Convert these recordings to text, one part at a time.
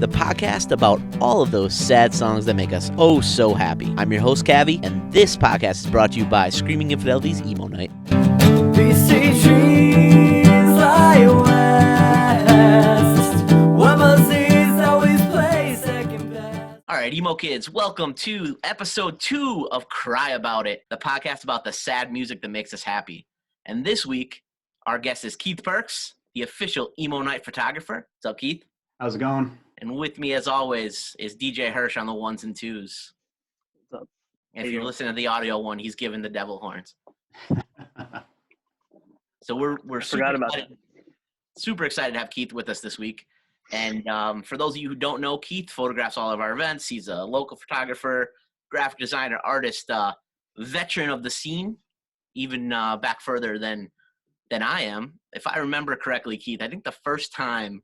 the podcast about all of those sad songs that make us oh so happy. I'm your host, Cavi, and this podcast is brought to you by Screaming Infidelity's Emo Night. These trees lie west, where Moses always plays second best. All right, emo kids, welcome to episode 2 of Cry About It, the podcast about the sad music that makes us happy. And this week, our guest is Keith Perks, the official Emo Night photographer. What's up, Keith? How's it going? And with me, as always, is DJ Hirsch on the ones and twos. What's up? If you're listening to the audio one, he's giving the devil horns. So we're super excited to have Keith with us this week. And for those of you who don't know, Keith photographs all of our events. He's a local photographer, graphic designer, artist, veteran of the scene, even back further than I am. If I remember correctly, Keith, I think the first time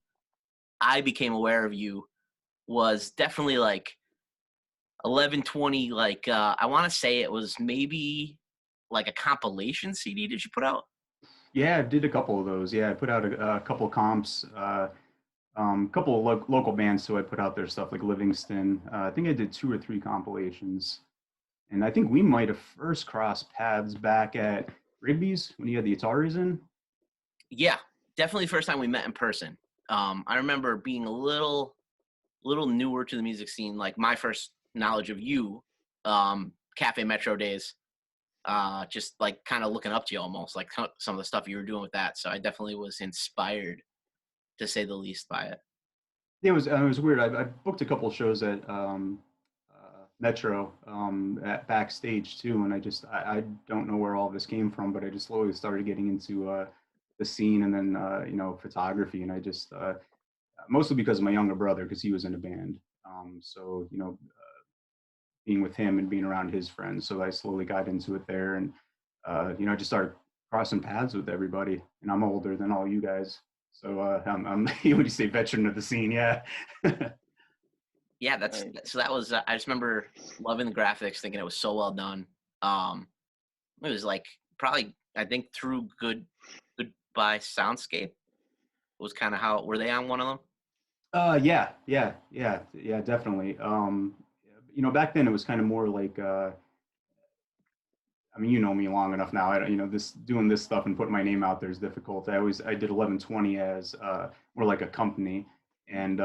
I became aware of you was definitely like 11/20. Like I want to say it was maybe like a compilation CD. Did you put out? Yeah, I did a couple of those. Yeah, I put out a couple of comps, couple of local bands. So I put out their stuff like Livingston. I think I did 2 or 3 compilations, and I think we might have first crossed paths back at Rigby's when you had the Ataris in. Yeah, definitely the first time we met in person. I remember being a little newer to the music scene. Like my first knowledge of you, Cafe Metro days, just like kind of looking up to you almost, like some of the stuff you were doing with that. So I definitely was inspired, to say the least, by it. Yeah, it was weird. I booked a couple of shows at Metro at backstage too, and I don't know where all this came from, but I just slowly started getting into the scene, and then photography, and I just mostly because of my younger brother, because he was in a band, so being with him and being around his friends, so I slowly got into it there, and I just started crossing paths with everybody, and I'm older than all you guys, so I'm when you say veteran of the scene, yeah. Yeah, so that was I just remember loving the graphics, thinking it was so well done. It was like probably, I think, through Goodbye Soundscape was kind of how, were they on one of them? Yeah, definitely. Back then it was kind of more like, I mean, you know me long enough now. Doing this stuff and putting my name out there is difficult. I did 11/20 as more like a company, and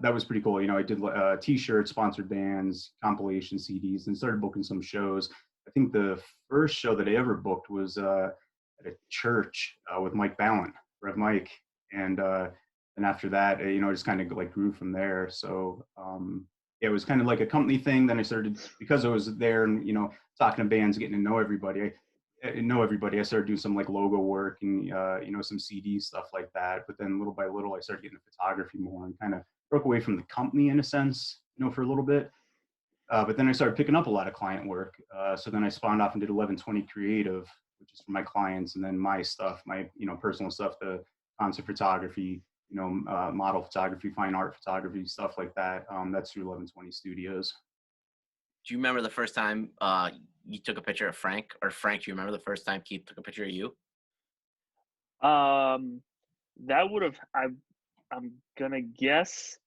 that was pretty cool. I did T-shirts, sponsored bands, compilation CDs, and started booking some shows. I think the first show that I ever booked was at a church with Mike Ballant, Rev Mike, and after that, just kind of like grew from there. So it was kind of like a company thing. Then I started, because I was there and talking to bands, getting to know everybody. I started doing some like logo work and some CD stuff like that. But then little by little, I started getting into photography more and kind of broke away from the company in a sense, for a little bit. But then I started picking up a lot of client work. So then I spawned off and did 11/20 Creative, which is for my clients, and then my stuff, my personal stuff, the concert photography, model photography, fine art photography, stuff like that. That's through 11/20 Studios. Do you remember the first time you took a picture of Frank? Or Frank, do you remember the first time Keith took a picture of you? That would have, I'm gonna guess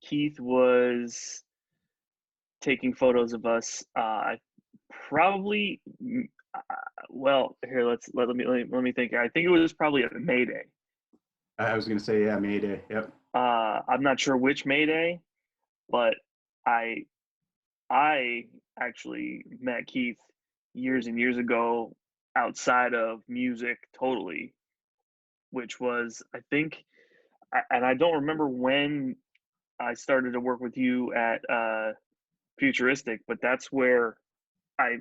Keith was taking photos of us. Probably. Well, here let me think. I think it was probably a May Day. I was gonna say, yeah, May Day. Yep. I'm not sure which May Day, but I actually met Keith years and years ago outside of music totally, which was, I think, and I don't remember when I started to work with you at Futuristic, but that's where I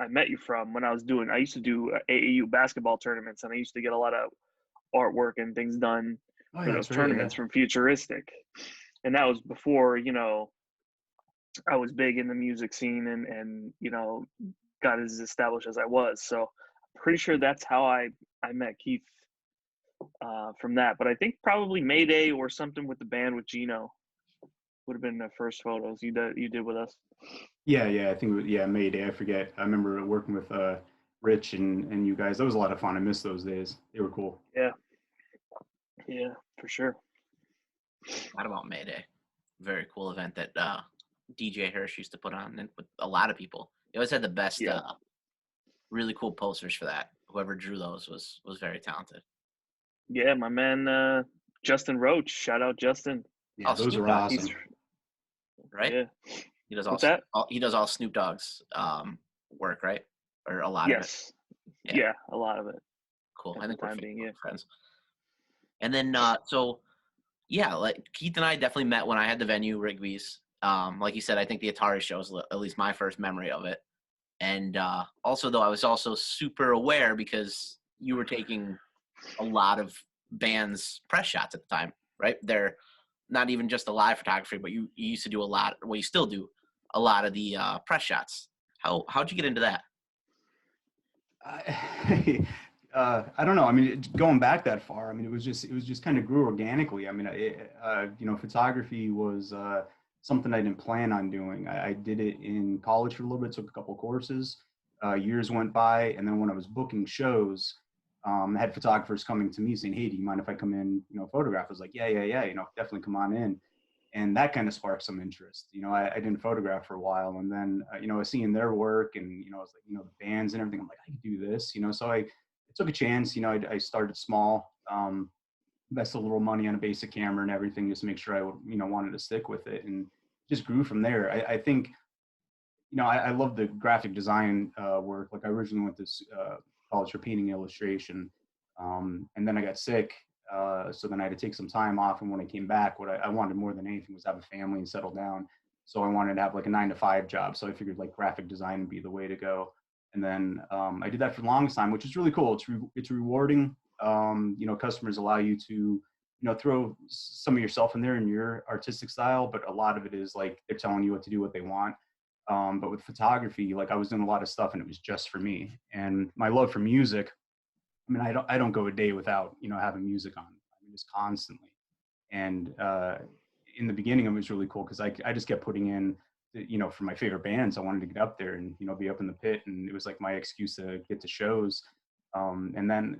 met you from. When I used to do AAU basketball tournaments, and I used to get a lot of artwork and things done for those tournaments from Futuristic, and that was before I was big in the music scene and got as established as I was. So I'm pretty sure that's how I met Keith from that. But I think probably Mayday or something with the band with Gino would have been the first photos you did with us. Yeah, I think Mayday. I forget. I remember working with Rich and you guys. That was a lot of fun. I miss those days. They were cool. Yeah, for sure. Not about Mayday. Very cool event that DJ Hirsch used to put on and with a lot of people. He always had the best, Yeah. really cool posters for that. Whoever drew those was very talented. Yeah, my man Justin Roach. Shout out Justin. Yeah, Oh, those Snoop are Dogg, He's awesome. right? yeah. He does What's that? he does all Snoop Dogg's work, right? Or a lot of it. Yes. Yeah, Yeah, a lot of it cool. at I the think we're time being, yeah. friends. And then so yeah, like Keith and I definitely met when I had the venue, Rigby's. Like you said, I think the Atari show is at least my first memory of it. And also, though, I was also super aware because you were taking a lot of bands' press shots at the time, right? They're not even just the live photography, but you used to do a lot. Well, you still do a lot of the press shots. How'd you get into that? I don't know. I mean, going back that far, I mean, it was just kind of grew organically. I mean, photography was something I didn't plan on doing. I did it in college for a little bit, took a couple courses. Years went by, and then when I was booking shows, I had photographers coming to me saying, "Hey, do you mind if I come in? Photograph." I was like, "Yeah, yeah, yeah. Definitely come on in." And that kind of sparked some interest. I didn't photograph for a while, and then I was seeing their work, and I was like, the bands and everything. I'm like, I could do this. So I took a chance. I started small, invested a little money on a basic camera and everything, just to make sure I would, wanted to stick with it, and just grew from there. I think, I love the graphic design work. Like I originally went to college for painting and illustration, and then I got sick. So then I had to take some time off. And when I came back, what I wanted more than anything was have a family and settle down. So I wanted to have like a 9 to 5 job. So I figured like graphic design would be the way to go. And then I did that for the longest time, which is really cool. It's rewarding. Customers allow you to, throw some of yourself in there in your artistic style, but a lot of it is like they're telling you what to do, what they want. But with photography, like I was doing a lot of stuff and it was just for me. And my love for music, I mean, I don't go a day without, having music on. I mean, just constantly. And in the beginning, it was really cool because I just kept putting in, for my favorite bands, I wanted to get up there and, be up in the pit. And it was like my excuse to get to shows. And then,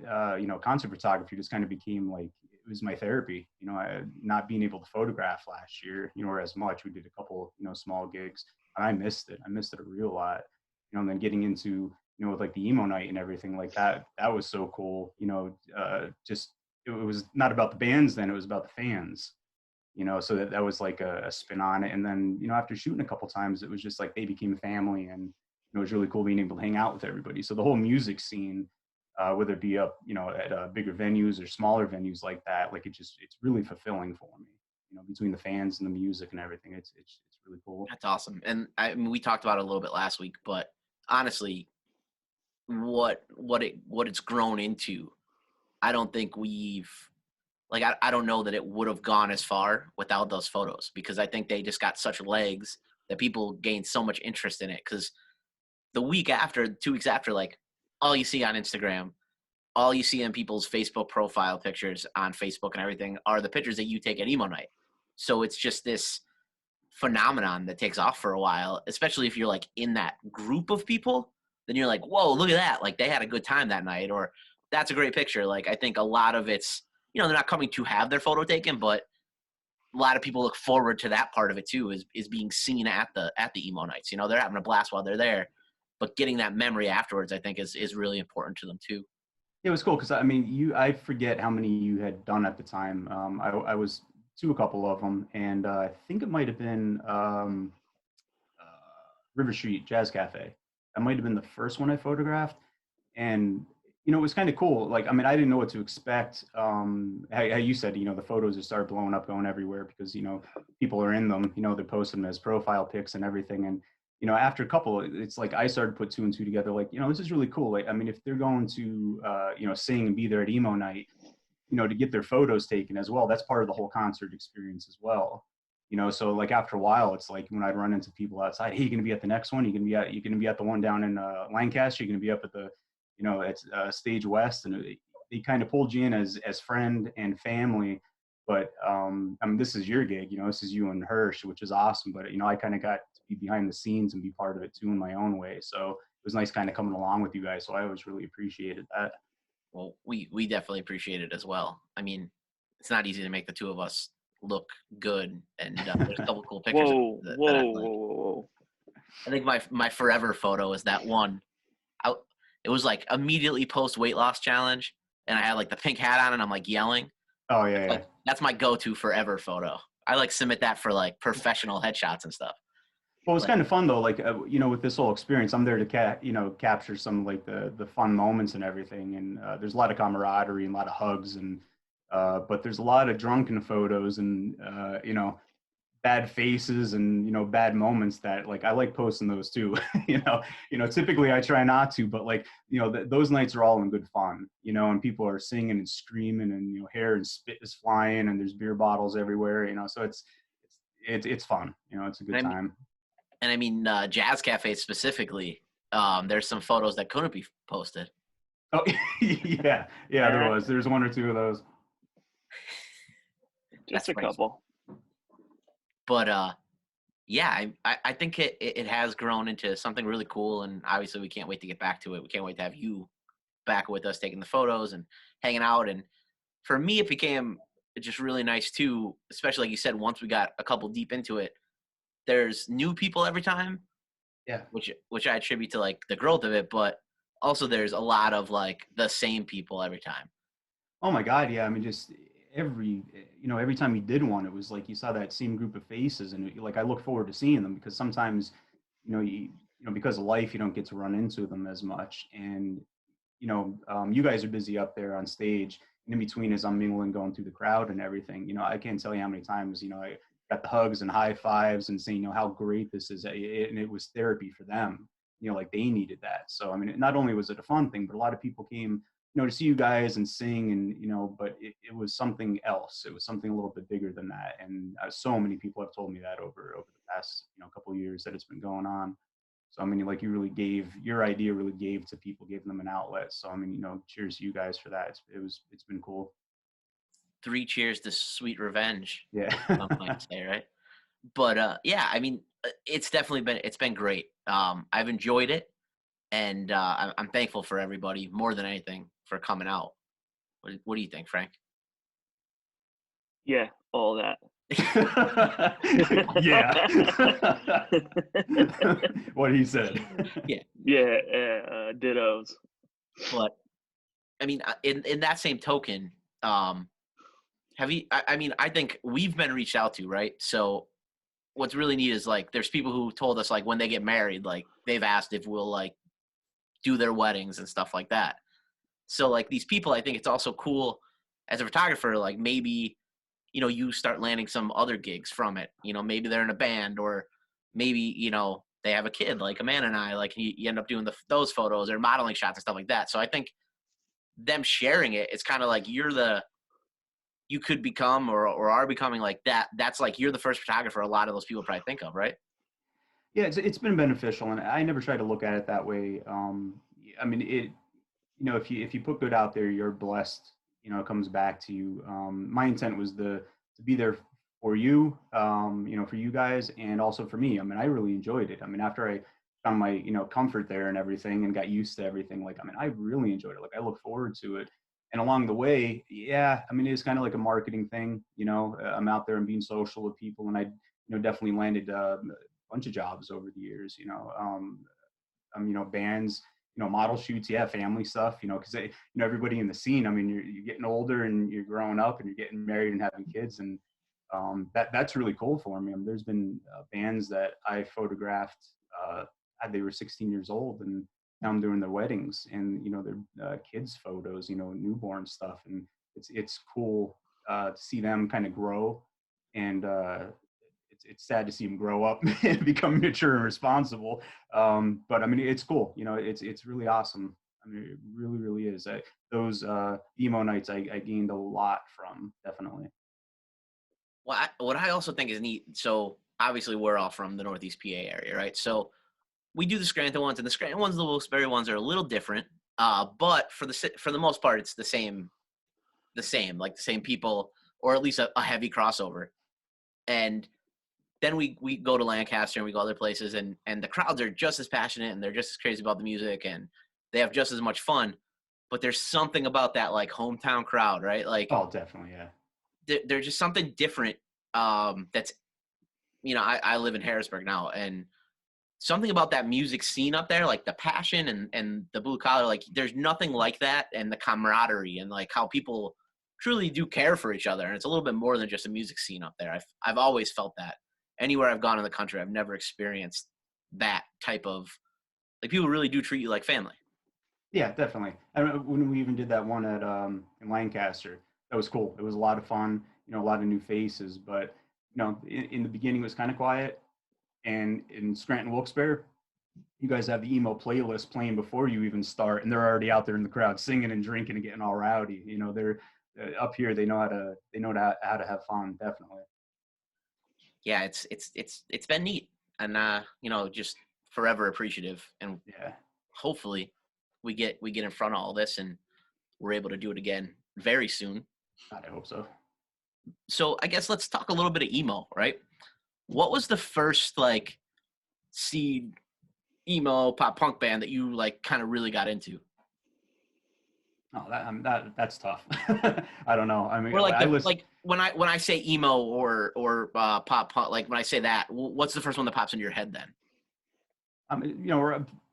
concert photography just kind of became like, it was my therapy. Not being able to photograph last year, or as much. We did a couple, small gigs. And I missed it. I missed it a real lot. And then getting into, with like the Emo Night and everything like that, that was so cool. Just it was not about the bands then, it was about the fans. So that was like a spin on it. And then, after shooting a couple times, it was just like they became a family, and it was really cool being able to hang out with everybody. So the whole music scene, whether it be up, at bigger venues or smaller venues like that, like it's really fulfilling for me. Between the fans and the music and everything, it's really cool. That's awesome. And I mean, we talked about it a little bit last week, but honestly, what it's grown into, I don't think I don't know that it would have gone as far without those photos, because I think they just got such legs that people gained so much interest in it. Because the week after, 2 weeks after, like all you see on Instagram, all you see in people's Facebook profile pictures on Facebook and everything are the pictures that you take at Emo Night. So it's just this phenomenon that takes off for a while, especially if you're like in that group of people. Then you're like, whoa, look at that. Like they had a good time that night, or that's a great picture. Like I think a lot of it's, they're not coming to have their photo taken, but a lot of people look forward to that part of it too, is being seen at the Emo Nights. They're having a blast while they're there, but getting that memory afterwards, I think is really important to them too. It was cool because I mean, I forget how many you had done at the time. I was to a couple of them, and I think it might have been River Street Jazz Cafe. That might have been the first one I photographed, and it was kind of cool. Like, I mean, I didn't know what to expect. How you said, the photos just started blowing up, going everywhere because people are in them. They're posting them as profile pics and everything, and after a couple, it's like I started to put two and two together. Like, this is really cool. Like, I mean, if they're going to sing and be there at Emo Night, to get their photos taken as well, that's part of the whole concert experience as well. So like after a while, it's like when I'd run into people outside, hey, you gonna be at the next one? You gonna be at the one down in Lancaster? You're gonna be up at the, at Stage West, and they kind of pulled you in as friend and family. But I mean, this is your gig, this is you and Hirsch, which is awesome. But I kind of got to be behind the scenes and be part of it too in my own way. So it was nice kind of coming along with you guys. So I always really appreciated that. Well, we definitely appreciate it as well. I mean, it's not easy to make the two of us look good, and there's a couple cool pictures Whoa, that whoa, I whoa, like. whoa, whoa. I think my forever photo is that one. It was like immediately post weight loss challenge, and I had like the pink hat on, and I'm like yelling. Oh yeah, yeah. Like that's my go-to forever photo. I like submit that for like professional headshots and stuff. Well, it's Like, kind of fun though. Like with this whole experience, I'm there to capture some like the fun moments and everything. And there's a lot of camaraderie and a lot of hugs and but there's a lot of drunken photos and bad faces and bad moments that like I like posting those too. Typically I try not to, but like those nights are all in good fun. And people are singing and screaming and hair and spit is flying and there's beer bottles everywhere. So it's fun. It's a good time. And I mean, Jazz Cafe specifically, there's some photos that couldn't be posted. Oh, yeah, there's one or two of those. Just a couple. But yeah, I think it has grown into something really cool, and obviously we can't wait to get back to it. We can't wait to have you back with us taking the photos and hanging out. And for me, it became just really nice too, especially like you said, once we got a couple deep into it. There's new people every time, Yeah. which I attribute to like the growth of it, but also there's a lot of like the same people every time. Oh my God, yeah. I mean, just every time you did one, it was like you saw that same group of faces, and like I look forward to seeing them because sometimes, because of life, you don't get to run into them as much, and you guys are busy up there on stage. And in between, as I'm mingling, going through the crowd and everything, I can't tell you how many times, I got the hugs and high fives and saying, how great this is, and it was therapy for them. Like they needed that. So I mean, not only was it a fun thing, but a lot of people came to see you guys and sing and but it was something else. It was something a little bit bigger than that, and so many people have told me that over the past couple of years that it's been going on. So I mean, like you really gave your idea, really gave to people, gave them an outlet. So I mean, cheers to you guys for that. It's been cool. 3 cheers to sweet revenge. Yeah. Some might say, right? But yeah, I mean, it's been great. I've enjoyed it, and I'm thankful for everybody more than anything for coming out. What do you think, Frank? Yeah, all that. Yeah. What he said. Yeah. Yeah, dittos. But I mean, in that same token, have you? I mean, I think we've been reached out to, right? So what's really neat is like there's people who told us like when they get married, like they've asked if we'll like do their weddings and stuff like that. So like these people, I think it's also cool as a photographer, like maybe, you start landing some other gigs from it. Maybe they're in a band, or maybe, they have a kid like Amanda and I, like you end up doing those photos or modeling shots and stuff like that. So I think them sharing it, it's kind of like you could become or are becoming like that. That's like you're the first photographer a lot of those people probably think of, right? Yeah, it's been beneficial, and I never try to look at it that way. I mean, if you put good out there, you're blessed. It comes back to you. My intent was to be there for you, for you guys, and also for me. I mean, I really enjoyed it. I mean, after I found my comfort there and everything, and got used to everything, like I mean, I really enjoyed it. Like I look forward to it. And along the way, yeah, I mean, it's kind of like a marketing thing. I'm out there and being social with people, and I definitely landed a bunch of jobs over the years. Bands, model shoots, yeah, family stuff, because everybody in the scene, I mean, you're getting older and you're growing up and you're getting married and having kids, and that's really cool for me. I mean, there's been bands that I photographed, they were 16 years old, and now I'm doing their weddings and their kids photos, newborn stuff, and it's cool to see them kind of grow, and it's sad to see them grow up and become mature and responsible. But I mean, it's cool. It's really awesome. I mean, it really, really is. Those emo nights, I gained a lot from, definitely. Well, what I also think is neat. So obviously we're all from the Northeast PA area, right? So we do the Scranton ones, and the Scranton ones, the Wilkes-Barre ones are a little different. But for the most part, it's the same, like the same people, or at least a heavy crossover. And then we go to Lancaster and we go other places, and the crowds are just as passionate and they're just as crazy about the music and they have just as much fun. But there's something about that like hometown crowd, right? Like, Oh, definitely, yeah. there's just something different that's, I live in Harrisburg now, and something about that music scene up there, like the passion and the blue collar, like there's nothing like that, and the camaraderie and like how people truly do care for each other. And it's a little bit more than just a music scene up there. I've always felt that. Anywhere I've gone in the country, I've never experienced that type of, like, people really do treat you like family. Yeah, definitely. I remember when we even did that one at in Lancaster, that was cool. It was a lot of fun. A lot of new faces, but in the beginning it was kind of quiet. And in Scranton Wilkes-Barre, you guys have the emo playlist playing before you even start, and they're already out there in the crowd singing and drinking and getting all rowdy. They're up here. They know how to have fun. Definitely. Yeah, it's been neat, and just forever appreciative, and Yeah, hopefully we get in front of all this and we're able to do it again very soon. God, I hope so. So I guess let's talk a little bit of emo, right? What was the first like seed emo pop punk band that you like kind of really got into? Oh, that's tough. I don't know. I mean, Or like I was like when I say emo or pop punk, like when I say that, what's the first one that pops into your head then?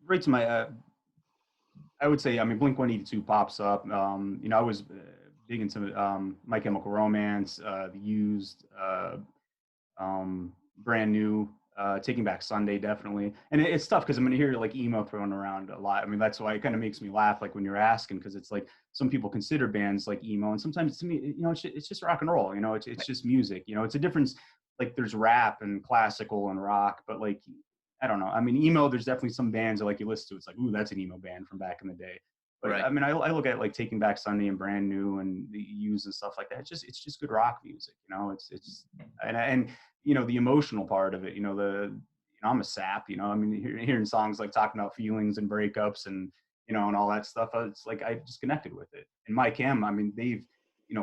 Right to my I would say, Blink 182 pops up. I was big into My Chemical Romance, The Used, Brand New, Taking Back Sunday, definitely. And it's tough because I'm going to hear like emo thrown around a lot. I mean, that's why it kind of makes me laugh, like when you're asking, because it's like some people consider bands like emo, and sometimes to me, it's just rock and roll. It's just music. It's a difference. Like there's rap and classical and rock, but like I don't know. I mean, emo. There's definitely some bands that like you listen to. It's like, ooh, that's an emo band from back in the day. But Right. I mean, I look at like Taking Back Sunday and Brand New and the Used and stuff like that. It's just good rock music. It's and the emotional part of it. I'm a sap. I mean, hearing songs like talking about feelings and breakups and and all that stuff. It's like I just connected with it. And My Chem, I mean, they've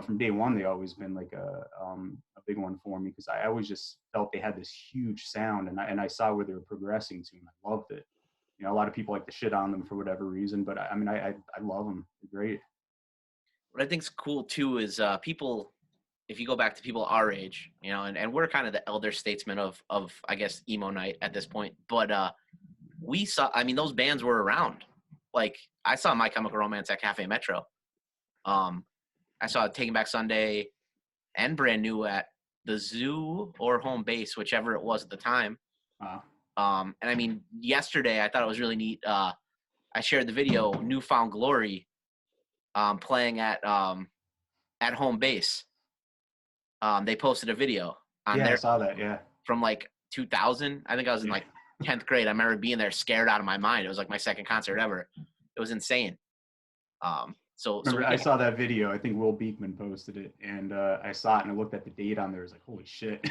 from day one they always been like a big one for me because I always just felt they had this huge sound and I saw where they were progressing to and I loved it. A lot of people like to shit on them for whatever reason, but I mean, I love them. They're great. What I think's cool too is people, if you go back to people our age, and we're kind of the elder statesmen of I guess emo night at this point, but we saw, I mean, those bands were around. Like I saw My Chemical Romance at Cafe Metro. Um, I saw Taking Back Sunday and Brand New at the Zoo or Home Base, whichever it was at the time. Wow. And I mean, yesterday I thought it was really neat. I shared the video Newfound Glory playing at Home Base. They posted a video on Yeah, I their saw that. Yeah. from like 2000. I think I was in Yeah. like 10th grade. I remember being there scared out of my mind. It was like my second concert ever. It was insane. So Remember, I saw that video. I think Will Beekman posted it, and I saw it and I looked at the date on there. I was like, "Holy shit!"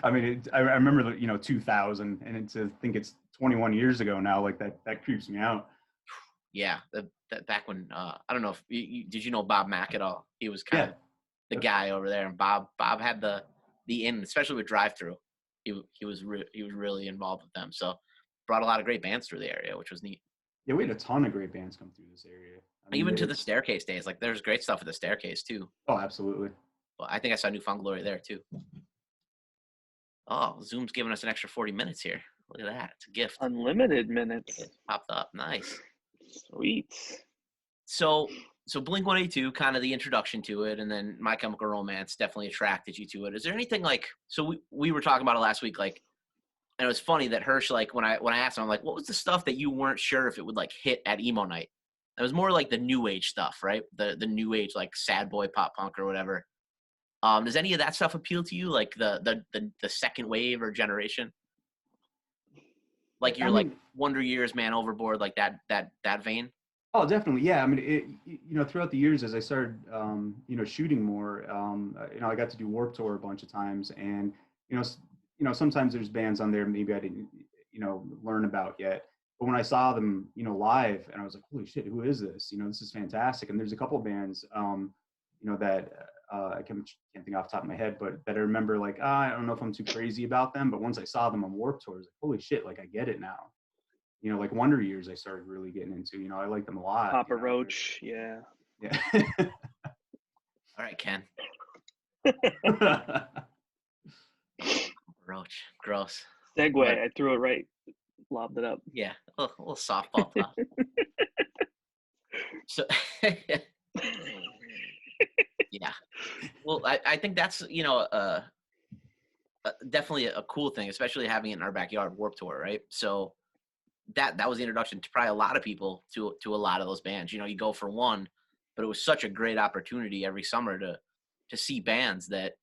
I mean, I remember 2000, and I think it's 21 years ago now. Like that creeps me out. yeah, back when I don't know if did you know Bob Mack at all? He was kind Yeah. of the guy over there, and Bob had the in, especially with drive through. He was really involved with them, so brought a lot of great bands through the area, which was neat. Yeah, we had a ton of great bands come through this area. I mean, Even to the it's Staircase days, like there's great stuff at the Staircase too. oh, absolutely. But I think I saw Newfound Glory there too. Oh, Zoom's giving us an extra 40 minutes here. Look at that. It's a gift. Unlimited minutes. It popped up. Nice. Sweet. So Blink 182, kind of the introduction to it, and then My Chemical Romance definitely attracted you to it. Is there anything like, so we were talking about it last week, like, and it was funny that Hirsch, like when I asked him, I'm like, what was the stuff that you weren't sure if it would like hit at Emo Night? It was more like the new age stuff, right? The new age, like sad boy pop punk or whatever. Does any of that stuff appeal to you? Like the second wave or generation? Like I you're like mean, Wonder Years, Man Overboard, like that vein? oh, definitely. Yeah. I mean, throughout the years, as I started, shooting more, I got to do Warped Tour a bunch of times, and sometimes there's bands on there maybe I didn't, learn about yet. But when I saw them, live, and I was like, holy shit, who is this? This is fantastic. And there's a couple of bands, that I can't think off the top of my head, but that I remember like, I don't know if I'm too crazy about them, but once I saw them on Warped Tour, I was like, holy shit, like I get it now. Like Wonder Years, I started really getting into. I like them a lot. Papa Roach, yeah. Yeah. All right, Ken. Roach. Gross. Segue. But, I threw it right. Lobbed it up. yeah, a little softball toss. So, yeah. Well, I think that's, definitely a cool thing, especially having it in our backyard, Warped Tour, right? So that was the introduction to probably a lot of people to a lot of those bands. You go for one, but it was such a great opportunity every summer to see bands that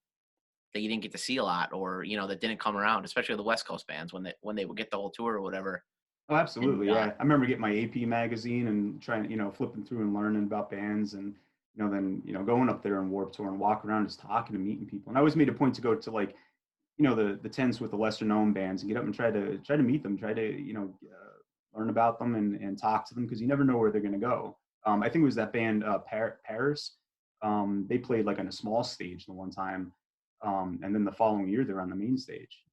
you didn't get to see a lot, or that didn't come around, especially the West Coast bands when they would get the whole tour or whatever. Oh, absolutely. And, Yeah. I remember getting my AP magazine and trying, flipping through and learning about bands and, then, going up there and Warped Tour and walking around just talking and meeting people. And I always made a point to go to like, the tents with the lesser known bands and get up and try to meet them, try to, learn about them and talk to them, because you never know where they're going to go. I think it was that band, Paris. They played like on a small stage the one time. And then the following year they're on the main stage.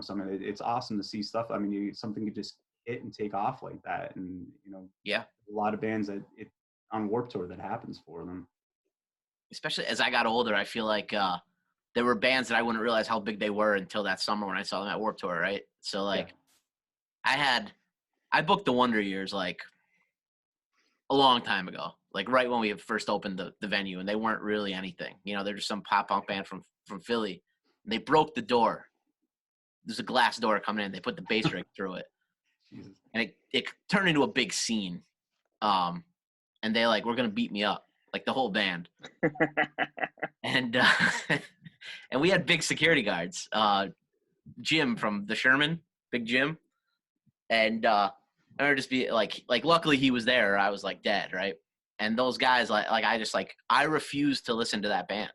So I mean, it's awesome to see stuff. I mean, something could just hit and take off like that. And, yeah, a lot of bands that on Warped Tour that happens for them. especially as I got older, I feel like there were bands that I wouldn't realize how big they were until that summer when I saw them at Warped Tour, right? So like, yeah. I booked the Wonder Years like a long time ago, like right when we had first opened the venue, and they weren't really anything. They're just some pop punk band from Philly. And they broke the door. There's a glass door coming in. They put the bass rig through it. Jesus. And it turned into a big scene. And they were going to beat me up, like the whole band. And and we had big security guards. Jim from the Sherman, Big Jim. And I remember just be like luckily he was there, or I was like dead, right? And those guys, I refused to listen to that band.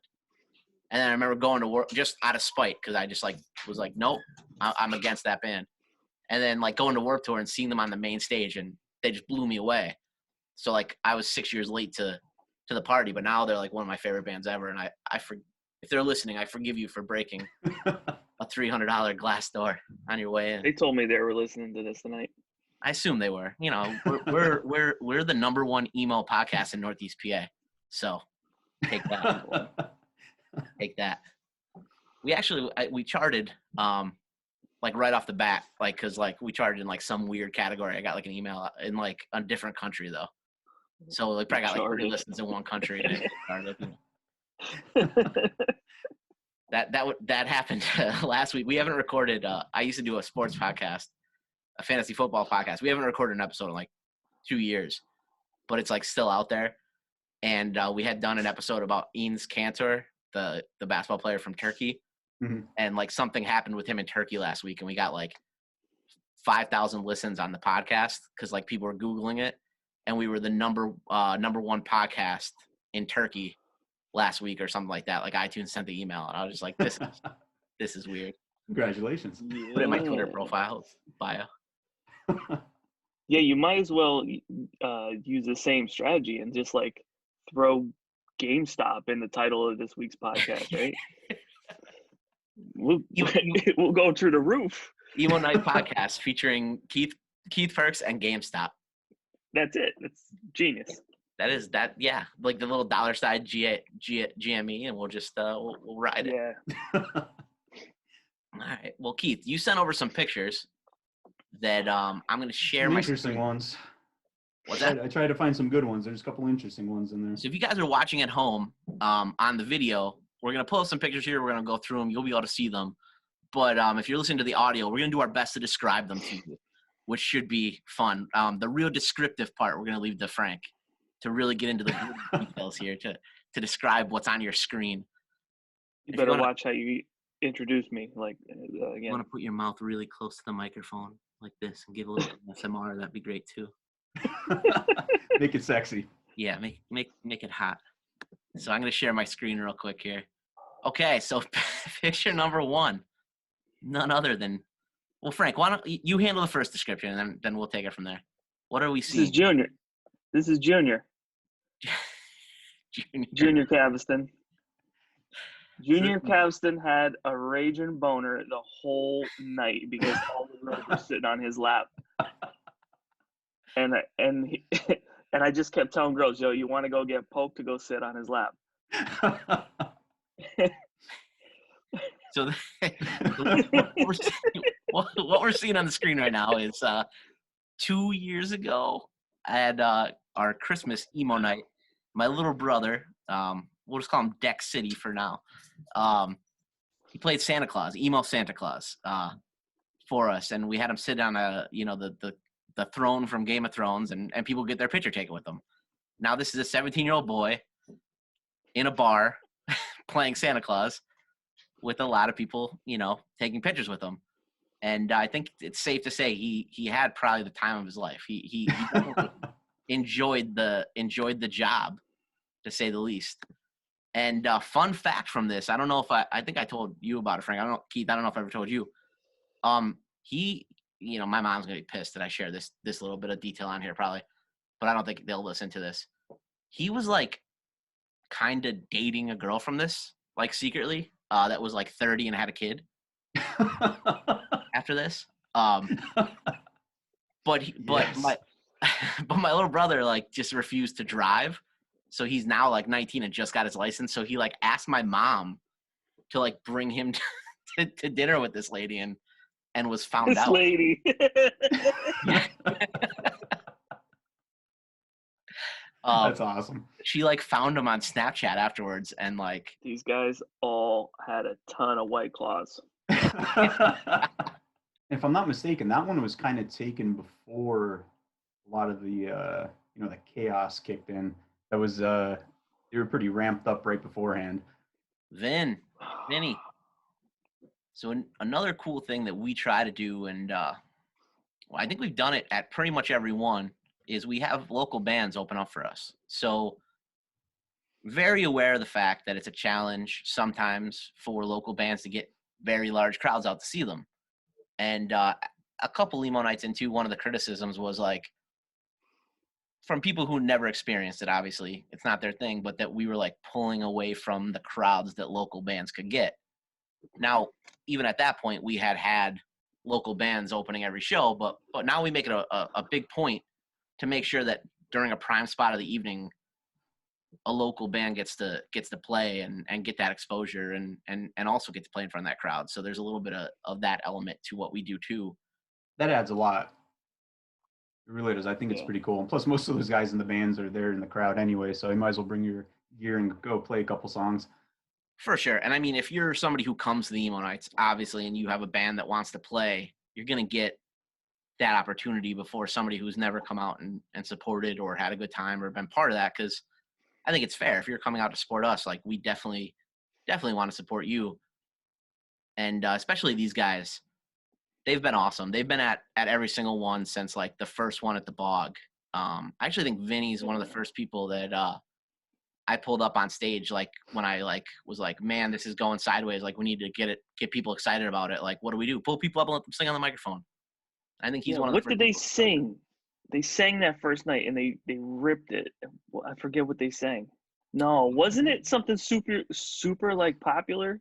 And then I remember going to work just out of spite, because I just was like, nope, I'm against that band. And then going to Warped Tour and seeing them on the main stage, and they just blew me away. So I was 6 years late to the party, but now they're one of my favorite bands ever. And if they're listening, I forgive you for breaking a $300 glass door on your way in. They told me they were listening to this tonight. I assume they were. We're the number one emo podcast in Northeast PA. So take that. Take that. We charted right off the bat, because we charted in some weird category. I got an email in a different country though. So probably got 30 listens in one country. That happened last week. We haven't recorded. I used to do a sports podcast, a fantasy football podcast. We haven't recorded an episode in 2 years, but it's still out there. And we had done an episode about Enes Kanter, the basketball player from Turkey. Mm-hmm. And something happened with him in Turkey last week, and we got 5,000 listens on the podcast because people were Googling it, and we were the number one podcast in Turkey last week or something like that. iTunes sent the email, and I was just like, this is weird. Congratulations. Put it in my Twitter profile bio. Yeah, you might as well use the same strategy and just throw GameStop in the title of this week's podcast, right? We'll go through the roof. Emo Night podcast featuring Keith Perks and GameStop. That's it. That's genius. That is that. Yeah, the little dollar side GME, and we'll just we'll ride it. Yeah. All right. Well, Keith, you sent over some pictures that I'm going to share. Some interesting ones. What's that? I tried to find some good ones. There's a couple interesting ones in there. So if you guys are watching at home on the video, we're going to pull up some pictures here. We're going to go through them. You'll be able to see them. But if you're listening to the audio, we're going to do our best to describe them to you, which should be fun. The real descriptive part, we're going to leave to Frank to really get into the details here to describe what's on your screen. You better watch how you introduce me. Again. You want to put your mouth really close to the microphone like this and give a little SMR. That'd be great too. Make it sexy. Yeah, make it hot. So I'm going to share my screen real quick here. Okay, so picture number one, none other than, well, Frank, why don't you handle the first description, and then we'll take it from there. What are we seeing? This is Junior. Junior Caveston. Junior Caveston had a raging boner the whole night because all the girls were sitting on his lap. And I just kept telling girls, yo, you want to go get poked to go sit on his lap. So what we're seeing on the screen right now is 2 years ago at our Christmas emo night. My little brother, we'll just call him Deck City for now. He played Santa Claus, emo Santa Claus, for us, and we had him sit on the throne from Game of Thrones, and people get their picture taken with him. Now this is a 17-year-old boy in a bar playing Santa Claus with a lot of people, taking pictures with him. And I think it's safe to say he had probably the time of his life. He definitely enjoyed the job, to say the least. And fun fact from this, I don't know if I think I told you about it, Frank. I don't know, Keith. I don't know if I ever told you. He, my mom's gonna be pissed that I share this little bit of detail on here probably, but I don't think they'll listen to this. He was like kind of dating a girl from this, like secretly, that was like 30 and had a kid after this. But Yes. my little brother like just refused to drive, so he's now like 19 and just got his license. So he like asked my mom to like bring him to dinner with this lady, and was found This out. lady. That's awesome. She like found him on Snapchat afterwards, and like These guys all had a ton of White Claws. If I'm not mistaken, that one was kind of taken before a lot of the the chaos kicked in. That was they were pretty ramped up right beforehand. Vinny. So another cool thing that we try to do, and I think we've done it at pretty much every one, is we have local bands open up for us. So very aware of the fact that it's a challenge sometimes for local bands to get very large crowds out to see them. And a couple emo nights into, one of the criticisms was like, from people who never experienced it, obviously it's not their thing, but that we were like pulling away from the crowds that local bands could get. Now, even at that point, we had local bands opening every show, but now we make it a big point to make sure that during a prime spot of the evening, a local band gets to play and get that exposure and also get to play in front of that crowd. So there's a little bit of that element to what we do too. That adds a lot. It really does. I think it's pretty cool. And plus, most of those guys in the bands are there in the crowd anyway, so you might as well bring your gear and go play a couple songs. For sure. And I mean, if you're somebody who comes to the emo nights, obviously, and you have a band that wants to play, you're going to get that opportunity before somebody who's never come out and supported or had a good time or been part of that. Because I think it's fair. If you're coming out to support us, like, we definitely want to support you. And especially these guys, they've been awesome. They've been at every single one since like the first one at the Bog. I actually think Vinny's one of the first people that I pulled up on stage, like when I like was like, man, this is going sideways. Like, we need to get people excited about it. Like, what do we do? Pull people up and let them sing on the microphone. I think he's one of the What first did they people. sing? They sang that first night and they ripped it. Well, I forget what they sang. No, wasn't it something super like popular?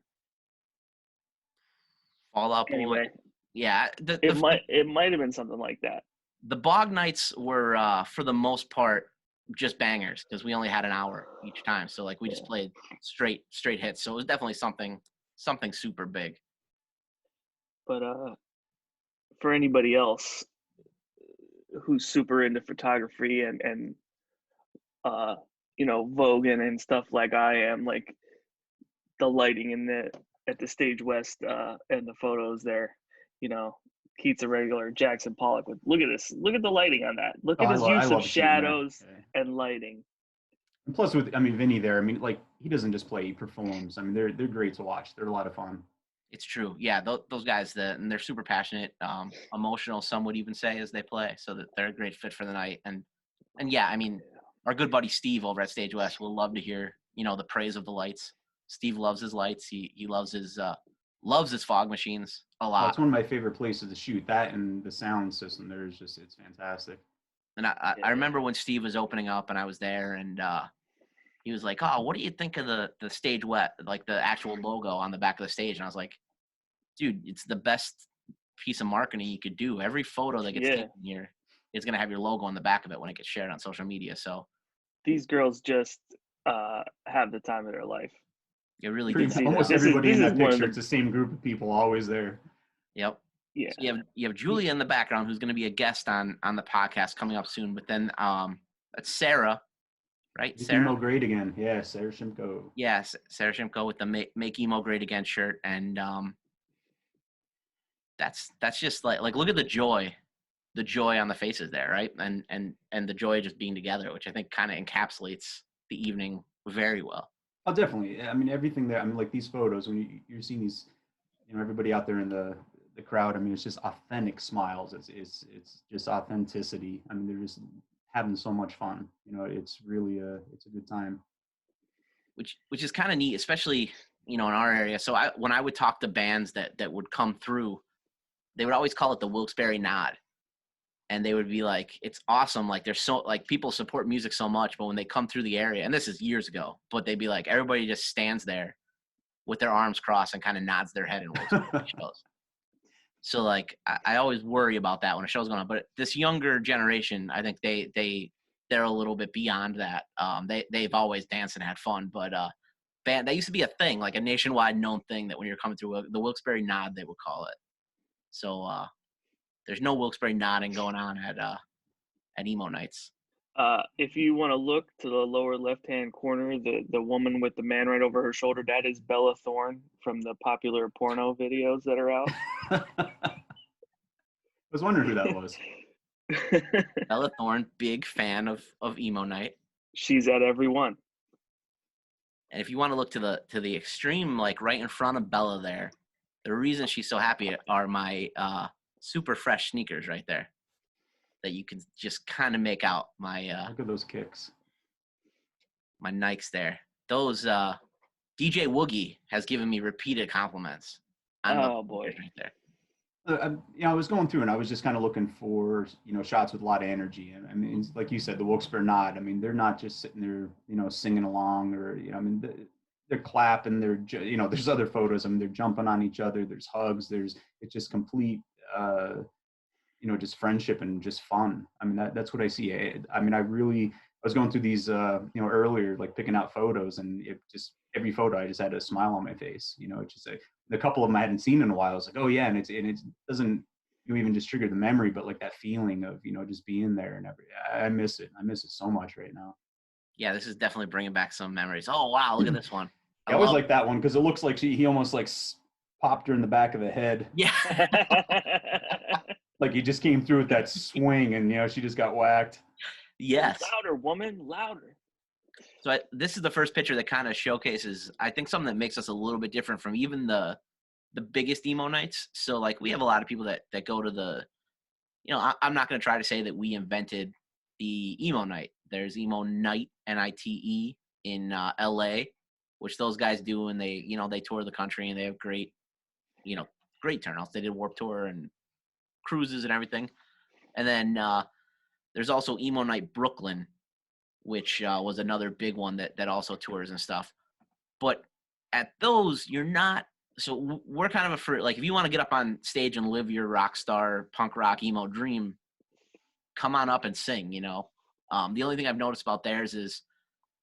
Fall Out Boy. Anyway, Yeah, it might have been something like that. the Bog nights were for the most part just bangers because we only had an hour each time. So like we just played straight hits. So it was definitely something super big. But for anybody else who's super into photography and voguing and stuff like I am, like the lighting at the Stage West and the photos there, Keith's a regular Jackson Pollock. Look at this. Look at the lighting on that. Look at his use of shadows and lighting. And plus, Vinny there, like, he doesn't just play; he performs. I mean, they're great to watch. They're a lot of fun. It's true. Yeah, those guys, and they're super passionate, emotional. Some would even say as they play, so that they're a great fit for the night. And yeah, I mean, our good buddy Steve over at Stage West will love to hear the praise of the lights. Steve loves his lights. He loves his fog machines a lot. It's one of my favorite places to shoot. That and the sound system there is it's fantastic. And I remember when Steve was opening up and I was there, and he was like, "Oh, what do you think of the Stage West, like the actual logo on the back of the stage?" And I was like, "Dude, it's the best piece of marketing you could do. Every photo that gets taken here is going to have your logo on the back of it when it gets shared on social media." So these girls just have the time of their life. It really Pretty did. much almost This is- everybody in this is that one of picture. the- It's the same group of people always there. Yep. Yeah. So you have Julia in the background who's going to be a guest on the podcast coming up soon. But then that's Sarah, right? Make Sarah. Emo great again. Yeah, Sarah Shimko. Yes, Sarah Shimko with the Make Emo Great Again shirt, and that's just like look at the joy on the faces there, right? And the joy of just being together, which I think kind of encapsulates the evening very well. Oh, definitely. I mean, everything there. I mean, like these photos when you're seeing these, everybody out there in the crowd. I mean, it's just authentic smiles. It's just authenticity. I mean, they're just having so much fun. It's really it's a good time. Which is kind of neat, especially in our area. So when I would talk to bands that would come through, they would always call it the Wilkes-Barre Nod. And they would be like, it's awesome. Like there's so people support music so much, but when they come through the area, and this is years ago, but they'd be like, everybody just stands there with their arms crossed and kind of nods their head and Wilkes-Barre shows. So like, I always worry about that when a show's going on, but this younger generation, I think they're a little bit beyond that. They've always danced and had fun, but band, that used to be a thing, like a nationwide known thing that when you're coming through the Wilkes-Barre Nod, they would call it. So, there's no Wilkes-Barre nodding going on at Emo Nights. If you want to look to the lower left-hand corner, the woman with the man right over her shoulder, that is Bella Thorne from the popular porno videos that are out. I was wondering who that was. Bella Thorne, big fan of Emo Night. She's at every one. And if you want to look to the extreme, like right in front of Bella there, the reason she's so happy are my super fresh sneakers right there that you can just kind of make out. My Look at those kicks. my Nikes there. Those DJ Woogie has given me repeated compliments on those boy. sneakers right there. I was going through and I was just kind of looking for, shots with a lot of energy. And I mean, like you said, the Wilkes-Barre Nod. I mean, they're not just sitting there, singing along or, I mean, they're clapping. There's other photos. I mean, they're jumping on each other. There's hugs. It's just complete, just friendship and just fun. I mean, that's what I see. I mean, I was going through these, earlier, like picking out photos, and it just every photo I just had a smile on my face. It's just the couple of them I hadn't seen in a while. I was like, oh yeah, and it doesn't even just trigger the memory, but like that feeling of just being there and I miss it. I miss it so much right now. Yeah, this is definitely bringing back some memories. Oh wow, look at this one. I always like that one because it looks like he almost like popped her in the back of the head. Yeah. Like he just came through with that swing and she just got whacked. Yes. Louder, woman, louder. So this is the first picture that kind of showcases, I think, something that makes us a little bit different from even the biggest Emo Nights. So like we have a lot of people that go to the, I'm not going to try to say that we invented the Emo Night. There's Emo Night, NITE, in LA, which those guys do, and they tour the country and they have great turnouts. They did Warped Tour and cruises and everything. And then there's also Emo Night Brooklyn, which was another big one that also tours and stuff. But at those, you're not. So we're kind of afraid. Like if you want to get up on stage and live your rock star punk rock emo dream, come on up and sing. The only thing I've noticed about theirs is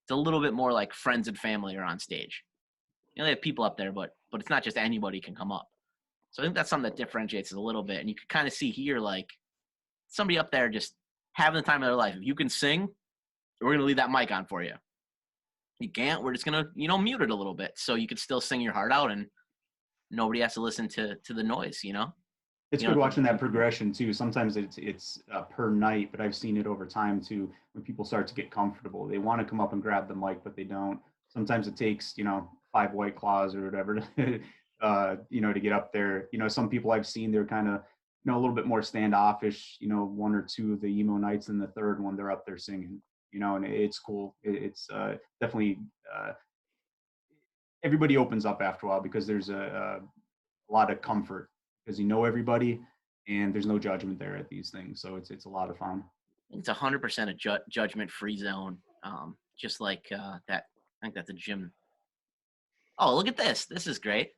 it's a little bit more like friends and family are on stage. They have people up there, but it's not just anybody can come up. So I think that's something that differentiates it a little bit. And you can kind of see here, like somebody up there just having the time of their life. If you can sing, we're going to leave that mic on for you. You can't, we're just going to, mute it a little bit so you can still sing your heart out and nobody has to listen to the noise, It's good watching that progression too. Sometimes it's per night, but I've seen it over time too. When people start to get comfortable, they want to come up and grab the mic, but they don't. Sometimes it takes 5 White Claws or whatever, to get up there. Some people I've seen, they're kind of a little bit more standoffish. 1 or 2 of the Emo Nights, and the third one they're up there singing. And it's cool. It's definitely everybody opens up after a while because there's a lot of comfort because everybody and there's no judgment there at these things. So it's a lot of fun. It's 100% a judgment-free zone. Just like that. I think that's a gym. Oh, look at this. This is great.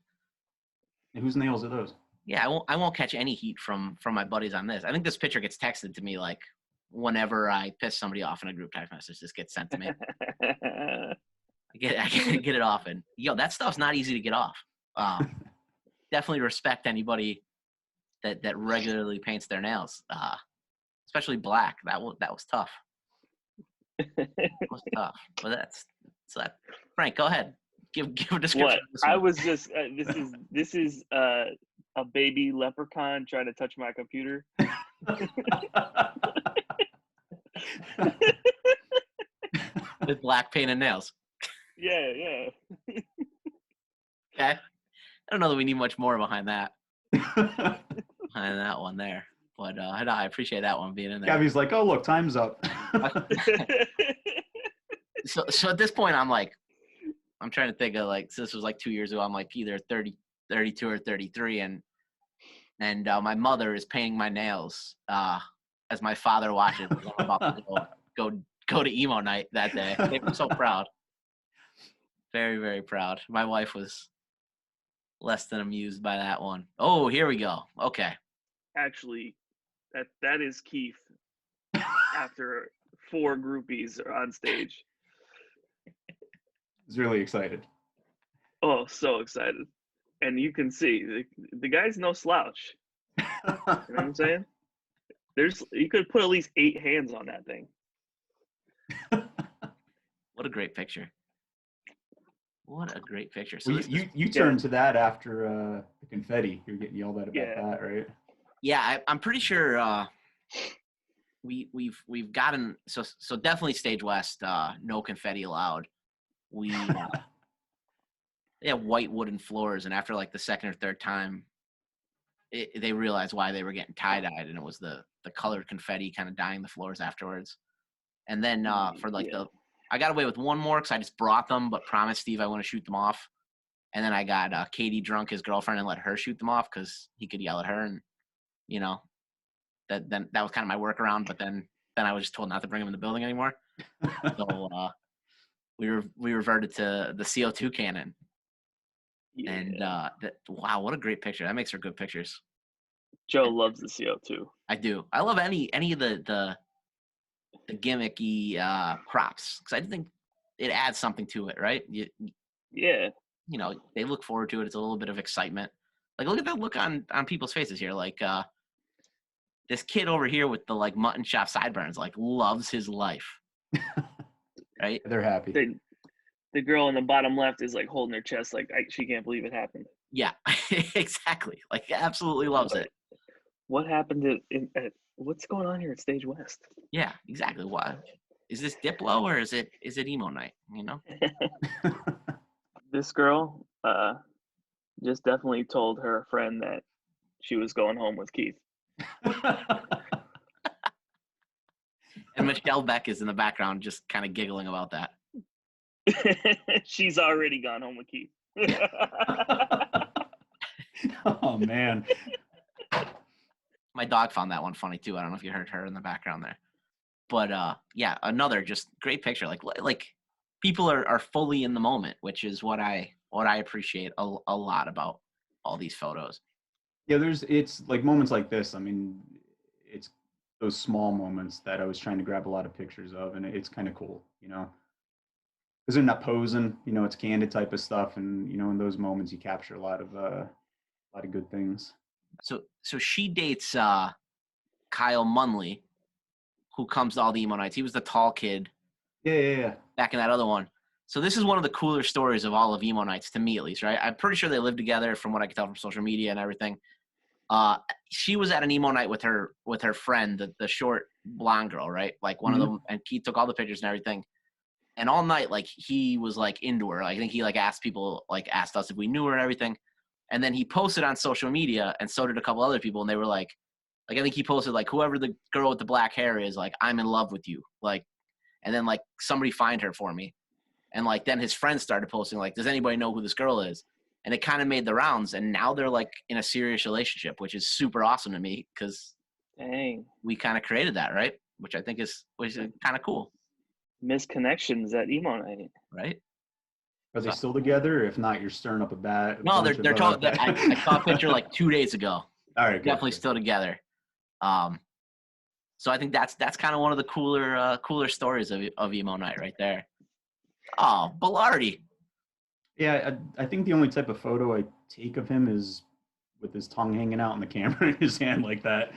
And whose nails are those? Yeah, I won't catch any heat from my buddies on this. I think this picture gets texted to me like whenever I piss somebody off in a group text message. This gets sent to me. I get it off, and that stuff's not easy to get off. Definitely respect anybody that regularly paints their nails, especially black. That was tough. That was tough. But that's that. Frank, go ahead. Give a description. What? Of this I one. was just this is a baby leprechaun trying to touch my computer. With black painted nails. Yeah. Okay. I don't know that we need much more behind that one there. But I appreciate that one being in there. Gabby's like, oh, look, time's up. So at this point, I'm trying to think of so this was 2 years ago. I'm either 30, 32 or 33. And my mother is painting my nails as my father watches. I'm about to go to Emo Night that day. They were so proud. Very, very proud. My wife was less than amused by that one. Oh, here we go. Okay. Actually, that is Keith after 4 groupies are on stage. He's really excited. Oh, so excited. And you can see the guy's no slouch. You know what I'm saying? You could put at least 8 hands on that thing. What a great picture. What a great picture. So well, you turned to that after the confetti. You're getting yelled at about that, right? Yeah, I'm pretty sure we've gotten so definitely Stage West, no confetti allowed. We they have white wooden floors, and after the second or third time, they realized why they were getting tie-dyed, and it was the colored confetti kind of dyeing the floors afterwards. And then I got away with one more because I just brought them, but promised Steve I want to shoot them off. And then I got Katie drunk, his girlfriend, and let her shoot them off because he could yell at her, and that was kind of my workaround. But then I was just told not to bring him in the building anymore. So we reverted to the CO2 cannon. Yeah. And wow, what a great picture! That makes for good pictures. Joe loves the CO2. I do. I love any of the gimmicky props because I think it adds something to it, right? Yeah. They look forward to it. It's a little bit of excitement. Look at that look on people's faces here. This kid over here with the mutton chop sideburns loves his life. Right? They're happy. The girl in the bottom left is holding her chest she can't believe it happened. Yeah, exactly. Absolutely loves it. What happened what's going on here at Stage West? Yeah, exactly. Why is this Diplo or is it Emo Night? This girl just definitely told her friend that she was going home with Keith. And Michelle Beck is in the background just kind of giggling about that. She's already gone home with Keith. Oh, man. My dog found that one funny, too. I don't know if you heard her in the background there. But, yeah, another just great picture. People are fully in the moment, which is what I appreciate a lot about all these photos. Yeah, it's moments like this. I mean, it's those small moments that I was trying to grab a lot of pictures of, and it's kind of cool, because they're not posing, it's candid type of stuff, and in those moments you capture a lot of good things. So she dates Kyle Munley, who comes to all the Emo Nights. He was the tall kid. Yeah. Back in that other one. So this is one of the cooler stories of all of Emo Nights, to me at least, right? I'm pretty sure they live together from what I can tell from social media and everything. She was at an Emo Night with her friend, the short blonde girl, right? One of them, and Keith took all the pictures and everything. And all night, he was into her. I think he asked people, asked us if we knew her and everything. And then he posted on social media, and so did a couple other people, and they were I think he posted whoever the girl with the black hair is, I'm in love with you, and then somebody find her for me, and then his friends started posting does anybody know who this girl is? And it kind of made the rounds, and now they're in a serious relationship, which is super awesome to me because we kind of created that, right? Which I think is kind of cool. Misconnections at Emo Night, right? Are they still together? If not, you're stirring up a bad. No, they're totally. I saw a picture 2 days ago. All right, definitely good. Still together. So I think that's kind of one of the cooler stories of Emo Night right there. Oh, Bilardi. Yeah, I think the only type of photo I take of him is with his tongue hanging out and the camera in his hand like that.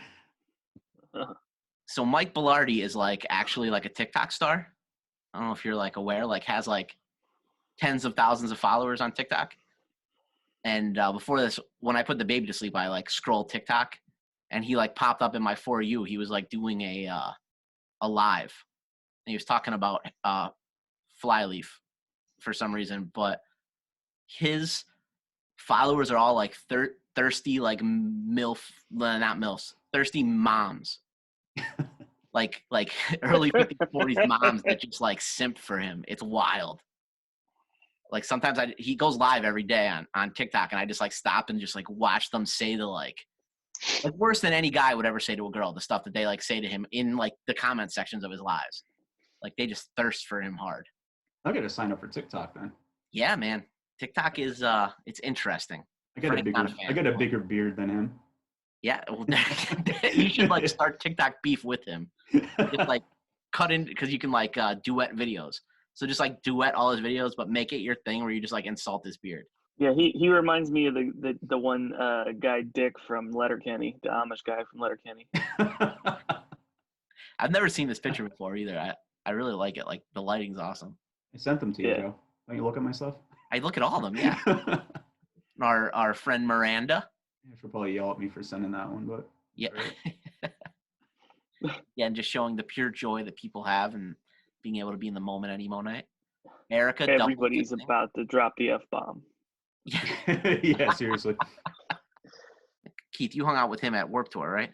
So Mike Bilardi is like actually like a TikTok star. I don't know if you're like aware, like has like tens of thousands of followers on TikTok. And before this, when I put the baby to sleep, I like scrolled TikTok, and he like popped up in my For You. He was like doing a live, and he was talking about Flyleaf for some reason, but his followers are all like thirsty, like not milfs, thirsty moms, like early 50s, 40s moms that just like simp for him. It's wild. Like sometimes he goes live every day on TikTok, and I just like stop and just like watch them say the like worse than any guy would ever say to a girl, the stuff that they like say to him in like the comment sections of his lives. Like they just thirst for him hard. I gotta sign up for TikTok then. Yeah, man. TikTok is it's interesting. I got a bigger beard than him. Yeah, well, you should like start TikTok beef with him. Just like cut in because you can like duet videos. So just like duet all his videos, but make it your thing where you just like insult his beard. Yeah, he reminds me of the one guy Dick from Letterkenny, the Amish guy from Letterkenny. I've never seen this picture before either. I really like it. Like the lighting's awesome. I sent them to you, Joe. Don't you look at my stuff? I look at all of them, yeah. Our friend Miranda. Yeah, she'll probably yell at me for sending that one, but yeah. Right. Yeah, and just showing the pure joy that people have and being able to be in the moment at Emo Night. Erica, everybody's about to drop the F-bomb. Yeah, seriously. Keith, you hung out with him at Warped Tour, right?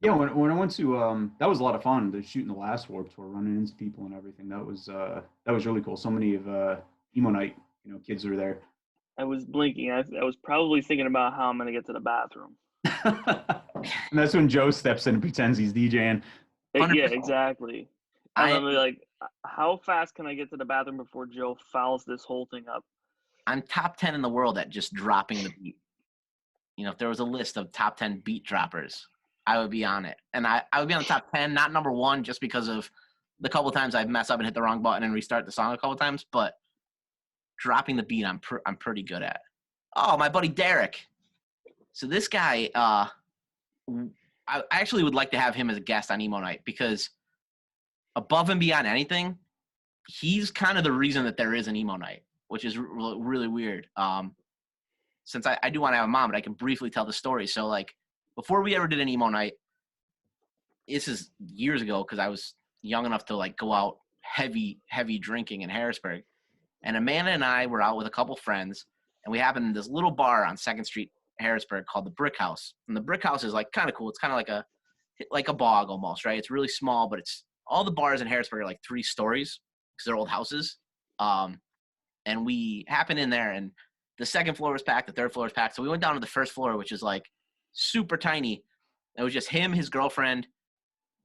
Yeah, when I went to that was a lot of fun. Shooting the last Warped Tour, running into people and everything. That was really cool. So many of Emo Night, kids were there. I was blinking. I was probably thinking about how I'm gonna get to the bathroom. And that's when Joe steps in and pretends he's DJing. 100%. Yeah, exactly. I'm like, how fast can I get to the bathroom before Joe fouls this whole thing up? I'm top 10 in the world at just dropping the beat. If there was a list of top 10 beat droppers, I would be on it. And I would be on the top 10, not number one, just because of the couple times I've messed up and hit the wrong button and restart the song a couple times. But dropping the beat, I'm pretty good at. Oh, my buddy Derek. So this guy, I actually would like to have him as a guest on Emo Night because above and beyond anything, he's kind of the reason that there is an Emo Night, which is really weird. Since I do want to have a mom, but I can briefly tell the story. So like before we ever did an Emo Night, this is years ago because I was young enough to like go out heavy drinking in Harrisburg. And Amanda and I were out with a couple friends, and we happened in this little bar on 2nd Street, Harrisburg, called the Brick House. And the Brick House is like kind of cool. It's kind of like a bog almost, right? It's really small, but it's all the bars in Harrisburg are like 3 stories because they're old houses. And we happened in there, and the 2nd floor was packed, the 3rd floor was packed. So we went down to the 1st floor, which is like super tiny. It was just him, his girlfriend,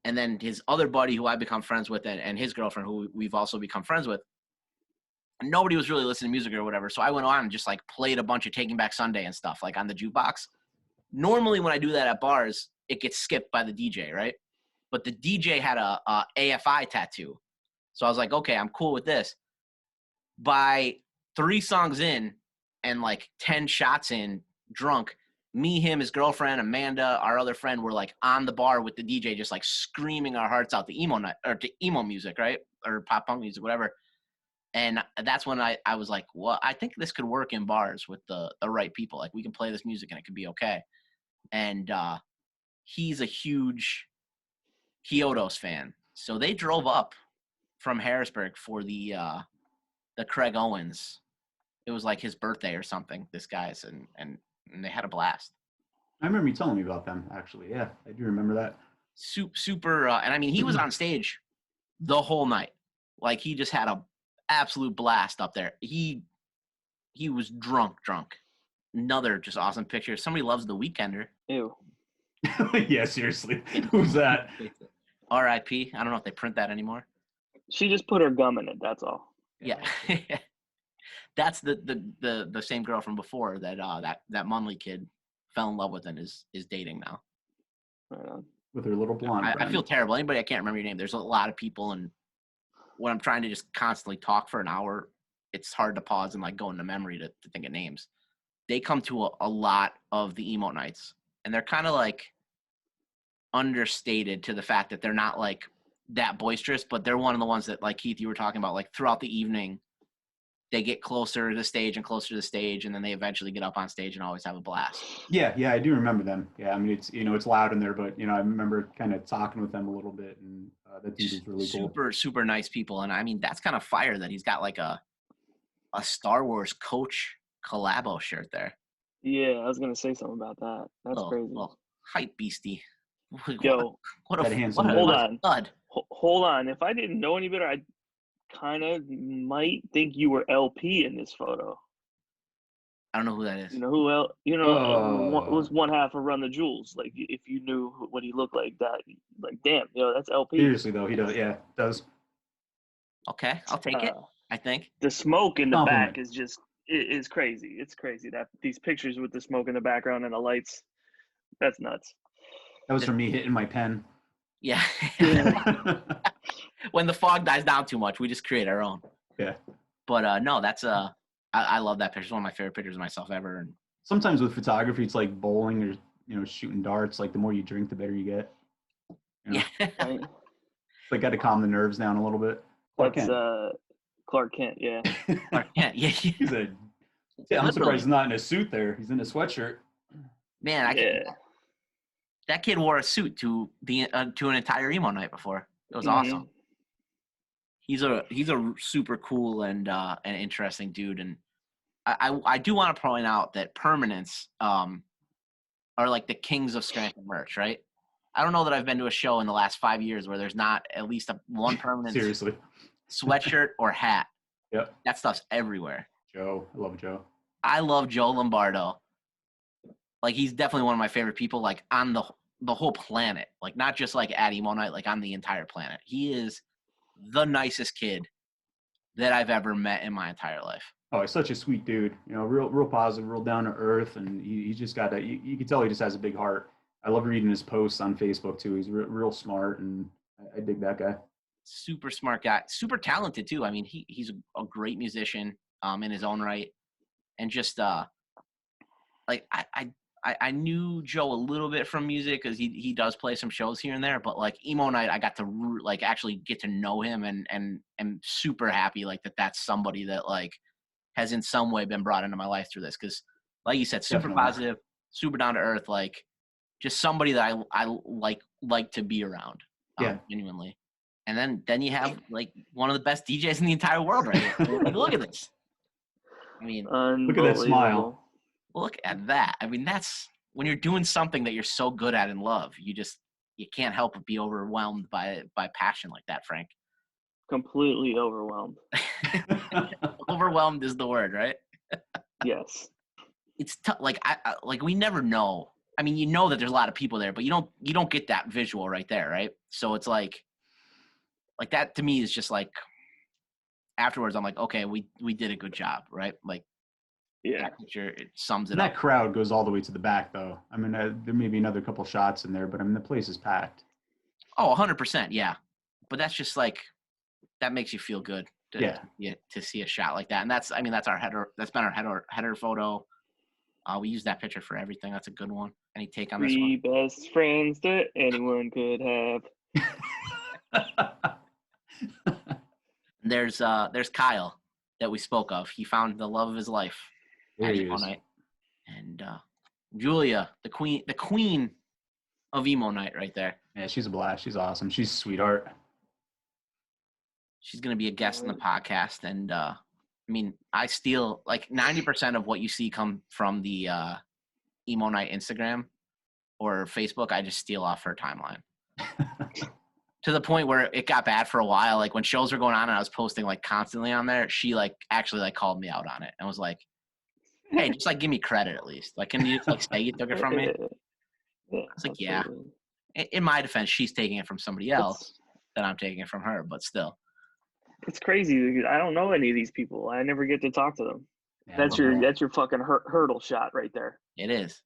and then his other buddy who I've become friends with, and his girlfriend who we've also become friends with. And nobody was really listening to music or whatever. So I went on and just like played a bunch of Taking Back Sunday and stuff like on the jukebox. Normally when I do that at bars, it gets skipped by the DJ, right? But the DJ had a AFI tattoo. So I was like, okay, I'm cool with this. By 3 songs in and like 10 shots in, drunk, me, him, his girlfriend, Amanda, our other friend were like on the bar with the DJ just like screaming our hearts out to Emo Night or to emo music, right? Or pop punk music, whatever. And that's when I was like, well, I think this could work in bars with the right people. Like we can play this music and it could be okay. And he's a huge Kyoto's fan. So they drove up from Harrisburg for the Craig Owens. It was like his birthday or something, this guy's, and they had a blast. I remember you telling me about them, actually. Yeah, I do remember that. Super, and I mean, he was on stage the whole night. Like he just had a absolute blast up there. He was drunk. Another just awesome picture. Somebody loves The Weekender. Ew. Yeah, seriously. Who's that? R.I.P. I don't know if they print that anymore. She just put her gum in it. That's all. Yeah. That's the same girl from before that Munley kid fell in love with and is dating now. With her little blonde. I feel terrible. Anybody I can't remember your name. There's a lot of people, and when I'm trying to just constantly talk for an hour, it's hard to pause and like go into memory to think of names. They come to a lot of the emo nights, and they're kind of like understated to the fact that they're not like that boisterous, but they're one of the ones that, like Keith, you were talking about, like throughout the evening, they get closer to the stage and closer to the stage, and then they eventually get up on stage and always have a blast. Yeah, I do remember them. Yeah, I mean, it's, it's loud in there, but, I remember kind of talking with them a little bit, and that dude was really cool. Super nice people. And I mean, that's kind of fire that he's got like a Star Wars coach collabo shirt there. Yeah, I was gonna say something about that. That's crazy. Well, hype beastie. Yo, what a handsome hold on. stud. Hold on. If I didn't know any better, I kind of might think you were LP in this photo. I don't know who that is. You know who else? Was one half of Run the Jewels. Like, if you knew what he looked like, that, like, damn, that's LP. Seriously though, he does. Yeah, does. Okay, I'll take it. I think the smoke in the Compliment. back is crazy. It's crazy that these pictures with the smoke in the background and the lights. That's nuts. That was from me hitting my pen. Yeah. When the fog dies down too much, we just create our own. Yeah. But no, that's I love that picture. It's one of my favorite pictures of myself ever. And sometimes with photography, it's like bowling or shooting darts. Like the more you drink, the better you get. Yeah. Right? It's like got to calm the nerves down a little bit. Clark Kent, yeah. Clark Kent, yeah. I'm surprised he's not in a suit there. He's in a sweatshirt. Man, that kid wore a suit to an entire emo night before. It was awesome. He's a super cool and interesting dude, and I do want to point out that Permanents are like the kings of Scranton merch, right? I don't know that I've been to a show in the last 5 years where there's not at least one Permanent seriously sweatshirt or hat. Yep. That stuff's everywhere. Joe. I love Joe. I love Joe Lombardo. Like, he's definitely one of my favorite people, like, on the whole planet. Like, not just, like, at Emo Night, like, on the entire planet. He is the nicest kid that I've ever met in my entire life. Oh, he's such a sweet dude. Real positive, real down to earth, and he's just got you can tell he just has a big heart. I love reading his posts on Facebook, too. He's real smart, and I dig that guy. Super smart guy. Super talented, too. I mean, he's a great musician in his own right. And just, like, I knew Joe a little bit from music because he does play some shows here and there. But, like, Emo Night, I got to, like, actually get to know him and am super happy, like, that's somebody that, like, has in some way been brought into my life through this. Because, like you said, super Definitely. Positive, super down to earth, like, just somebody that I like to be around, genuinely. And then you have, like, one of the best DJs in the entire world right here. Like, look at this. I mean, look at that smile. Look at that. I mean, that's when you're doing something that you're so good at and love. You can't help but be overwhelmed by passion like that, Frank. Completely overwhelmed. Overwhelmed is the word, right? Yes. It's tough. Like like we never know. I mean, you know that there's a lot of people there, but you don't get that visual right there, right? So it's like that to me is just like, afterwards I'm like, okay, we did a good job, right? Like, yeah, that picture, it sums it and up. that crowd goes all the way to the back, though. I mean, there may be another couple shots in there, but I mean, the place is packed. Oh, 100%, yeah. But that's just like, that makes you feel good to see a shot like that. And that's our header. That's been our header photo. We use that picture for everything. That's a good one. Any take on this one? 3 best friends that anyone could have. There's Kyle that we spoke of. He found the love of his life at Emo Night. And Julia, the queen of Emo Night right there. Yeah, she's a blast. She's awesome. She's a sweetheart. She's going to be a guest in the podcast. And I mean, I steal like 90% of what you see come from the Emo Night Instagram or Facebook. I just steal off her timeline. To the point where it got bad for a while. Like, when shows were going on and I was posting like constantly on there, she like actually like called me out on it and was like, "Hey, just like give me credit at least. Like, can you just like say you took it from me?" I was like, "Yeah." In my defense, she's taking it from somebody else, that I'm taking it from her, but still. It's crazy. I don't know any of these people. I never get to talk to them. Yeah, that's your fucking hurdle shot right there. It is.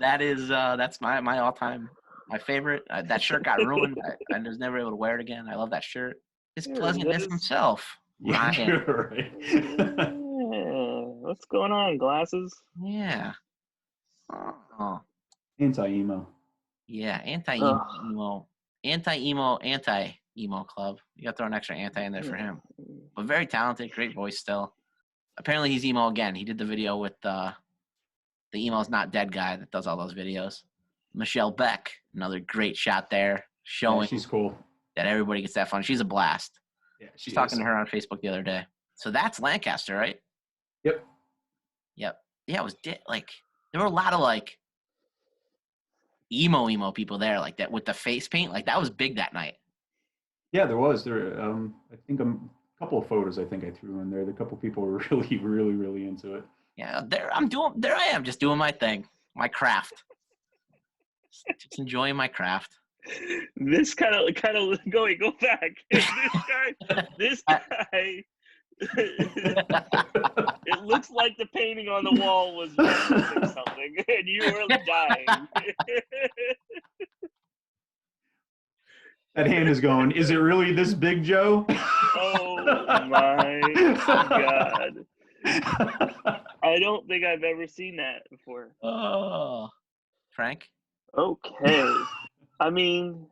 That is that's my all-time My favorite. That shirt got ruined. I was never able to wear it again. I love that shirt. His There it pleasantness is. himself. Yeah, Ryan. you're right. Yeah. What's going on, glasses? Yeah. Oh. Anti-emo. Yeah. Ugh. Anti-emo club. You got to throw an extra anti in there for him. But very talented, great voice still. Apparently he's emo again. He did the video with the emo's not dead guy that does all those videos. Michelle Beck, another great shot there, Yeah, showing she's cool. that everybody gets that fun. She's a blast. Yeah, She's talking to her on Facebook the other day. So that's Lancaster, right? Yep. Yep. Yeah, it was like there were a lot of like emo people there, like that with the face paint. Like that was big that night. Yeah, there was. I think a couple of photos I think I threw in there. The couple people were really into it. Yeah, there I am just doing my thing, my craft. Just enjoying my craft. This kind of go back. This guy. It looks like the painting on the wall was referencing something, and you were dying. That hand is going, is it really this big, Joe? Oh my God. I don't think I've ever seen that before. Oh, Frank. Okay. I mean,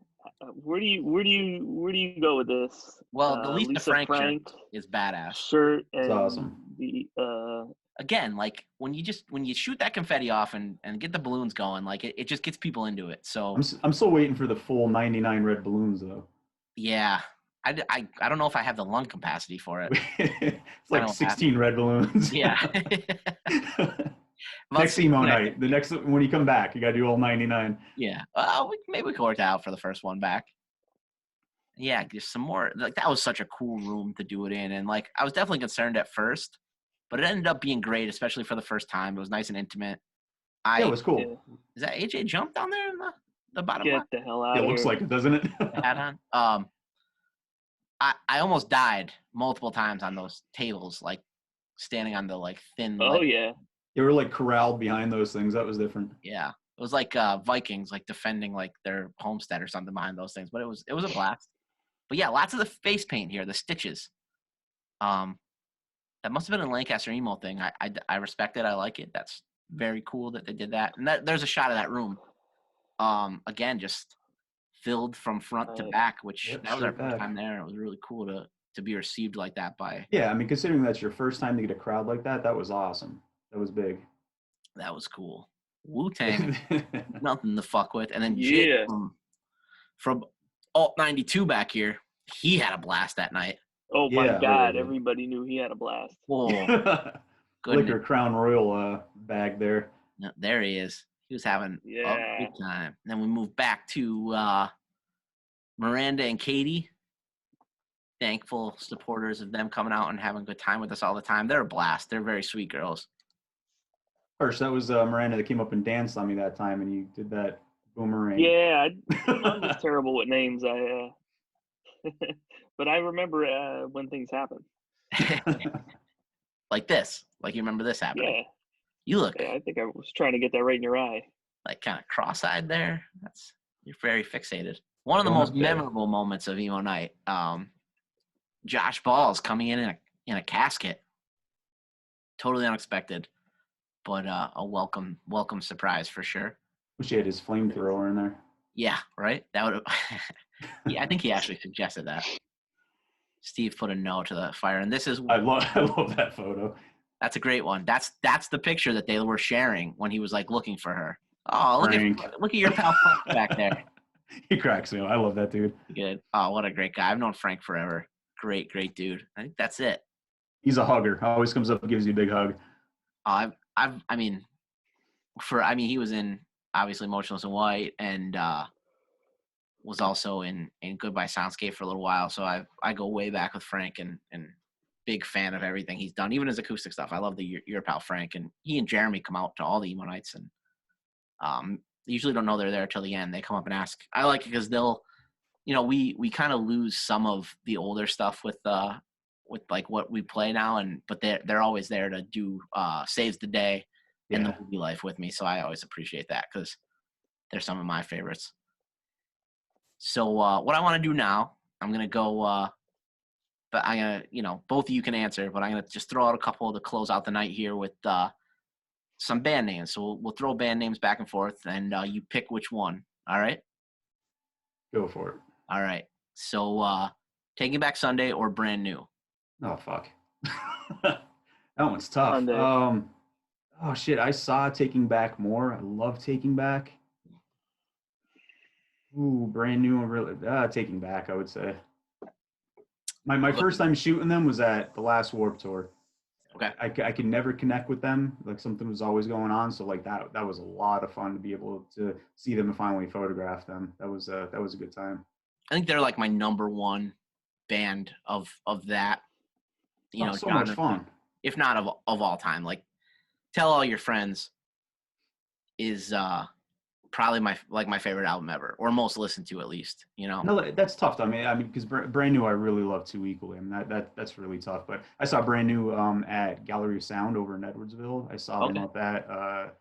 where do you go with this? Well, the Lisa Lisa Frank Frank shirt is badass. shirt and It's awesome. the Again, like when you shoot that confetti off and get the balloons going, like it just gets people into it. So I'm still waiting for the full 99 red balloons though. yeah, I don't know if I have the lung capacity for it. It's like 16 red balloons. Yeah. Next emo night. The next when you come back, you got to do all 99. Yeah. Maybe we can work it out for the first one back. Yeah, just some more. Like that was such a cool room to do it in, and like I was definitely concerned at first, but it ended up being great, especially for the first time. It was nice and intimate. Yeah, it was cool. Is that AJ jump down there in the bottom? get left? the hell out It of looks here. like it, doesn't it? Hat on. I almost died multiple times on those tables, like standing on the like thin. Oh yeah. They were like corralled behind those things. That was different. Yeah, it was like Vikings like defending like their homestead or something behind those things. But it was a blast. But yeah, lots of the face paint here, the stitches. That must have been a Lancaster emo thing. I respect it. I like it. That's very cool that they did that. And there's a shot of that room. Again, just filled from front to back, which that was our first time there. It was really cool to be received like that by. Yeah, I mean, considering that's your first time to get a crowd like that, that was awesome. That was big. That was cool. Wu-Tang, nothing to fuck with. And then Yeah. Jake from Alt 92 back here, he had a blast that night. Oh my Yeah, God! really. Everybody knew he had a blast. Whoa, Liquor Crown Royal bag there. No, there he is. He was having a good time. And then we moved back to Miranda and Katie. Thankful supporters of them coming out and having a good time with us all the time. They're a blast. They're very sweet girls. First, that was Miranda that came up and danced on me that time, and you did that boomerang. Yeah, I'm just terrible with names. But I remember when things happen. Like this. Like you remember this happening. Yeah. You look. Yeah, I think I was trying to get that right in your eye. Like kind of cross-eyed there. You're very fixated. One of the most memorable moments of Emo Night. Josh Balls coming in a casket. Totally unexpected, but a welcome surprise for sure. Wish he had his flamethrower in there. Yeah, right. That would have. Yeah, I think he actually suggested that. Steve put a no to the fire, and this is. I love that photo. That's a great one. That's the picture that they were sharing when he was like looking for her. Oh, look at your pal Frank back there. He cracks me up. I love that dude. Good. Oh, what a great guy. I've known Frank forever. Great dude. I think that's it. He's a hugger. Always comes up and gives you a big hug. He was in obviously Motionless in White and was also in Goodbye Soundscape for a little while. So I go way back with Frank and big fan of everything he's done, even his acoustic stuff. I love your pal Frank, and he and Jeremy come out to all the Emo Nights, and they usually don't know they're there till the end. They come up and ask. I like it because they'll, we kind of lose some of the older stuff with like what we play now, but they're always there to do Saves the Day and the Movie Life with me. So I always appreciate that because they're some of my favorites. So what I want to do now, I'm gonna go. But I'm gonna, both of you can answer, but I'm gonna just throw out a couple to close out the night here with some band names. So we'll throw band names back and forth, and you pick which one. All right. Go for it. All right. So Taking Back Sunday or Brand New? Oh, fuck. That one's tough. Sunday. Oh, shit. I saw Taking Back more. I love Taking Back. Ooh, Brand New and really Taking Back, I would say. My first time shooting them was at the last Warped Tour. Okay. I could never connect with them. Like something was always going on. So like that was a lot of fun to be able to see them and finally photograph them. That was a good time. I think they're like my number one band of that. So much fun. If not of all time. Like Tell All Your Friends is probably my favorite album ever, or most listened to at least. No, that's tough. I mean, because Brand New, I really love too equally. I mean, that's really tough. But I saw Brand New at Gallery of Sound over in Edwardsville. I saw them up at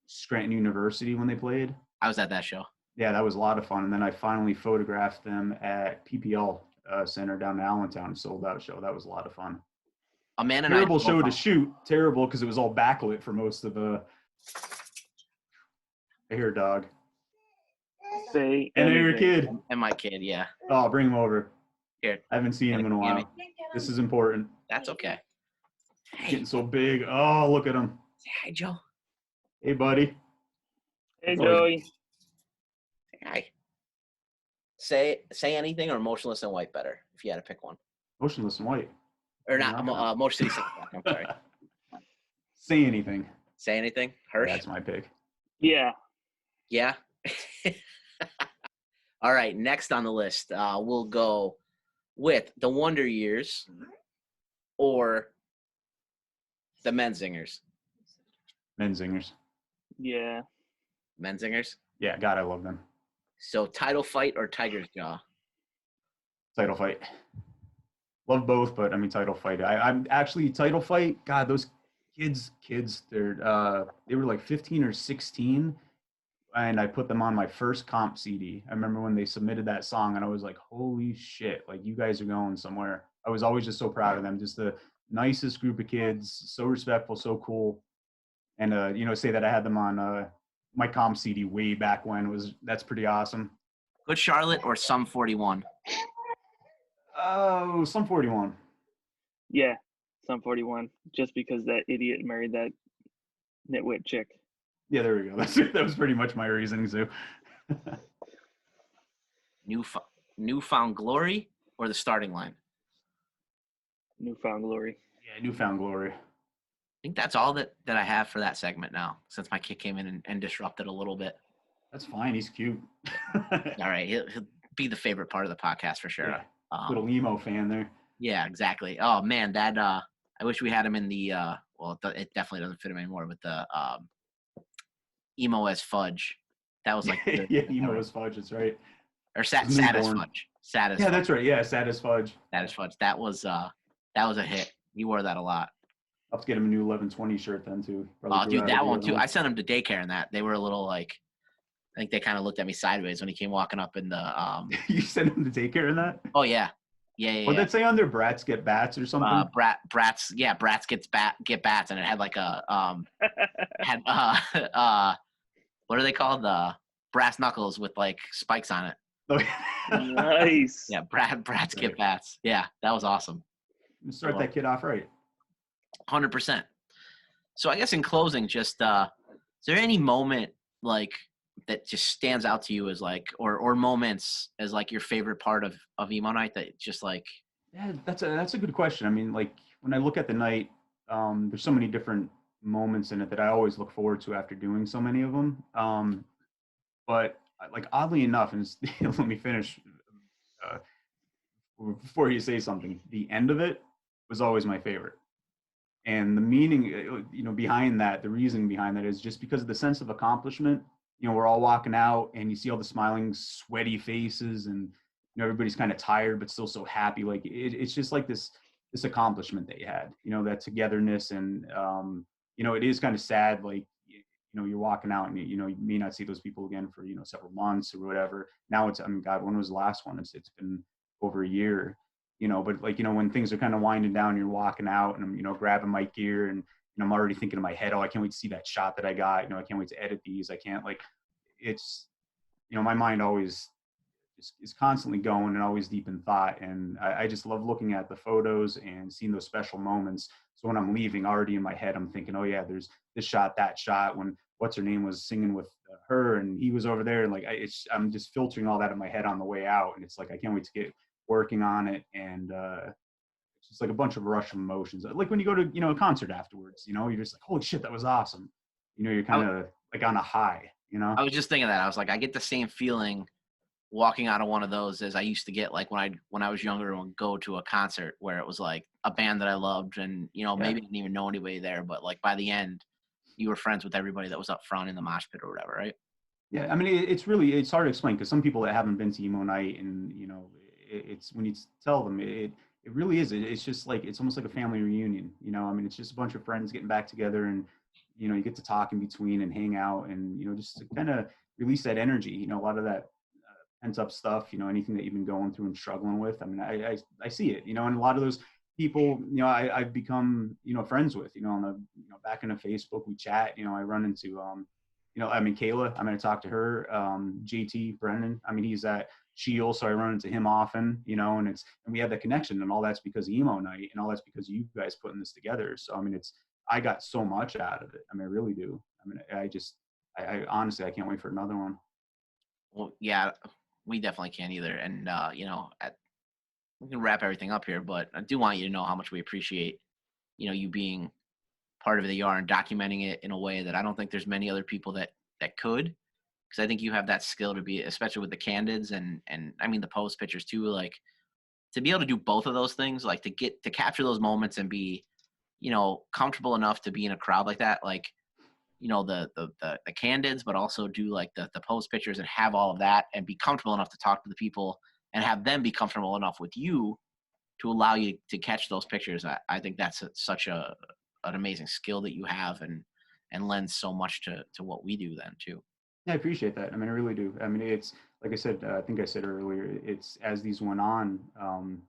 Scranton University when they played. I was at that show. Yeah, that was a lot of fun. And then I finally photographed them at PPL Center down in Allentown, sold out show. That was a lot of fun. Terrible show to shoot. Terrible because it was all backlit for most of the. I hear a dog. Say and I hear a kid. And my kid, yeah. Oh, bring him over. Here. I haven't seen him in a while. This is important. That's okay. Hey. Getting so big. Oh, look at him. Say hi, Joe. Hey, buddy. Hey, Joey. Say hi. Say anything or Motionless in White better, if you had to pick one. Motionless in White. Or not, Motion City Six Pack, I'm sorry. Say anything. Say anything? Hirsch? That's my pick. Yeah. Yeah? All right, next on the list, we'll go with the Wonder Years or the Menzingers. Menzingers. Yeah. Menzingers? Yeah, God, I love them. So Title Fight or Tiger's Jaw? Title Fight. Love both, but I mean Title Fight. I'm actually Title Fight. God, those kids, they were like 15 or 16. And I put them on my first comp CD. I remember when they submitted that song and I was like, holy shit, like you guys are going somewhere. I was always just so proud of them. Just the nicest group of kids, so respectful, so cool. And, say that I had them on my comp CD way back when that's pretty awesome. Good Charlotte or Sum 41? Oh, Sum 41. Yeah, Sum 41. Just because that idiot married that nitwit chick. Yeah, there we go. That was pretty much my reasoning too. Newfound Glory or the Starting Line? Newfound Glory. Yeah, Newfound Glory. I think that's all that I have for that segment now, since my kid came in and disrupted a little bit. That's fine. He's cute. All right. He'll be the favorite part of the podcast for sure. Yeah. Little emo fan there. Yeah, exactly. Oh, man, that I wish we had him in the it definitely doesn't fit him anymore with the Emo as Fudge. That was like yeah, Emo as Fudge. That's right. Or Sad as Fudge. Sad as yeah, Fudge. That's right. Yeah, Sad as Fudge. Sad as Fudge. That was a hit. He wore that a lot. I'll have to get him a new 1120 shirt then too. Oh, dude, that one too. I sent him to daycare in that. They were a little like, I think they kind of looked at me sideways when he came walking up in the. You sent him to daycare in that? Oh yeah. Yeah. What did that say on there? Brats get bats or something? Brats get bats, and it had like a what are they called? The brass knuckles with like spikes on it. Oh, nice. Yeah, brats get bats. Yeah, that was awesome. Start that kid off right. 100%. So I guess in closing, just is there any moment like that just stands out to you as like, or moments as like your favorite part of Emo Night that just like? Yeah, that's a good question. I mean, like when I look at the night, there's so many different moments in it that I always look forward to after doing so many of them. But like oddly enough, and let me finish before you say something. The end of it was always my favorite. And the meaning, behind that, the reason behind that is just because of the sense of accomplishment. We're all walking out and you see all the smiling, sweaty faces and, everybody's kind of tired, but still so happy. Like it's just like this accomplishment that you had, that togetherness. And, it is kind of sad. Like, you're walking out and you may not see those people again for several months or whatever. Now it's, I mean, God, when was the last one? It's been over a year. But like, when things are kind of winding down, you're walking out and I'm, grabbing my gear and I'm already thinking in my head, oh, I can't wait to see that shot that I got. I can't wait to edit these. I can't, like, it's, my mind always is constantly going and always deep in thought. And I just love looking at the photos and seeing those special moments. So when I'm leaving, already in my head, I'm thinking, oh yeah, there's this shot, that shot, when what's her name was singing with her and he was over there. And like, I'm just filtering all that in my head on the way out. And it's like, I can't wait to get working on it. And it's just like a bunch of rush of emotions. Like when you go to, a concert afterwards, you're just like, holy shit, that was awesome. You're kind of like on a high, I was just thinking that. I was like, I get the same feeling walking out of one of those as I used to get, like when I was younger and would go to a concert where it was like a band that I loved and, maybe didn't even know anybody there, but like by the end you were friends with everybody that was up front in the mosh pit or whatever, right? Yeah, I mean, it's hard to explain because some people that haven't been to Emo Night and, it's when you tell them it really is. It's just like, it's almost like a family reunion, I mean, it's just a bunch of friends getting back together and, you get to talk in between and hang out and, just to kind of release that energy, a lot of that pent up stuff, anything that you've been going through and struggling with. I mean, I see it, and a lot of those people, I've become, friends with, on the, back into Facebook, we chat, I run into, I mean, Kayla, I'm going to talk to her, JT Brennan. I mean, he's at Shield, so I run into him often, and we have that connection and all that's because of Emo Night and all that's because of you guys putting this together. So, I mean, I got so much out of it. I mean, I really do. I mean, I honestly, I can't wait for another one. Well, yeah, we definitely can't either. And, we can wrap everything up here, but I do want you to know how much we appreciate, you being part of the ER and documenting it in a way that I don't think there's many other people that could, because I think you have that skill to be, especially with the candids and I mean the post pictures too, like to be able to do both of those things, like to capture those moments and be, comfortable enough to be in a crowd like that, like, the candids, but also do like the post pictures and have all of that and be comfortable enough to talk to the people and have them be comfortable enough with you to allow you to catch those pictures. I think that's such an amazing skill that you have and lends so much to what we do then too. Yeah, I appreciate that. I mean, I really do. I mean, it's like I said, I think I said earlier, it's as these went on,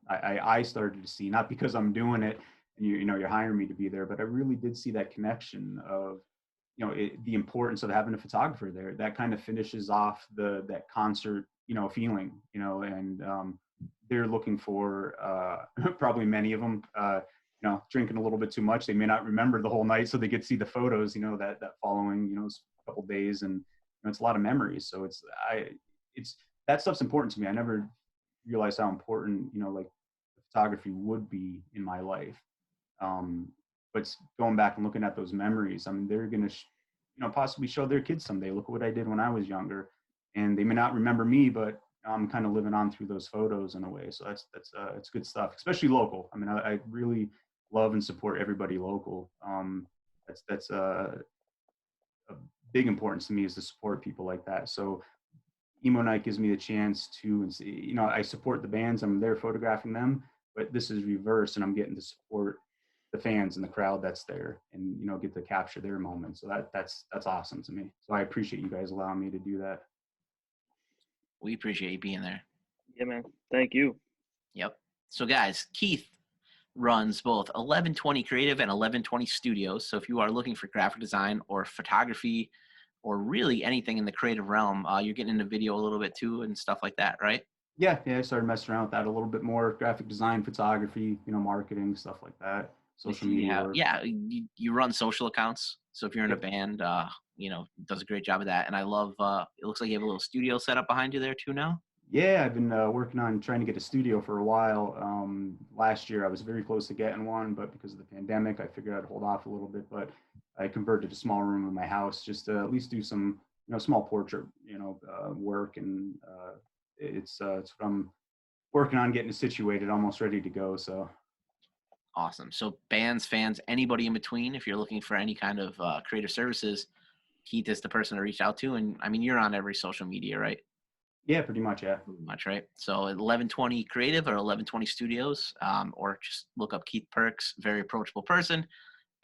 I started to see, not because I'm doing it and you're hiring me to be there, but I really did see that connection of, the importance of having a photographer there. That kind of finishes off that concert, feeling, and they're looking for probably many of them, drinking a little bit too much. They may not remember the whole night, so they get to see the photos, that following, couple days, and it's a lot of memories. So it's that stuff's important to me. I never realized how important, like photography would be in my life. But going back and looking at those memories, I mean, they're going to, possibly show their kids someday. Look what I did when I was younger, and they may not remember me, but I'm kind of living on through those photos in a way. So it's good stuff, especially local. I mean, I really love and support everybody local. That's a big importance to me, is to support people like that. So Emo Night gives me the chance to, I support the bands. I'm there photographing them, but this is reverse, and I'm getting to support the fans and the crowd that's there, and get to capture their moments. So that's awesome to me. So I appreciate you guys allowing me to do that. We appreciate you being there. Yeah, man. Thank you. Yep. So guys, Keith runs both 1120 Creative and 1120 Studios. So if you are looking for graphic design or photography or really anything in the creative realm, you're getting into video a little bit too and stuff like that, right? Yeah, I started messing around with that a little bit more. Graphic design, photography, marketing, stuff like that. Social media work. Yeah, you run social accounts. So if you're in a band, does a great job of that. And I love, it looks like you have a little studio set up behind you there too now. Yeah, I've been working on trying to get a studio for a while. Last year I was very close to getting one, but because of the pandemic, I figured I'd hold off a little bit. But I converted a small room in my house just to at least do some, small portrait, work. And it's what I'm working on, getting it situated, almost ready to go. So. Awesome. So bands, fans, anybody in between, if you're looking for any kind of creative services, Keith is the person to reach out to. And I mean, you're on every social media, right? Yeah, pretty much. Yeah. Pretty much, right? So 1120 Creative or 1120 Studios, or just look up Keith Perks, very approachable person.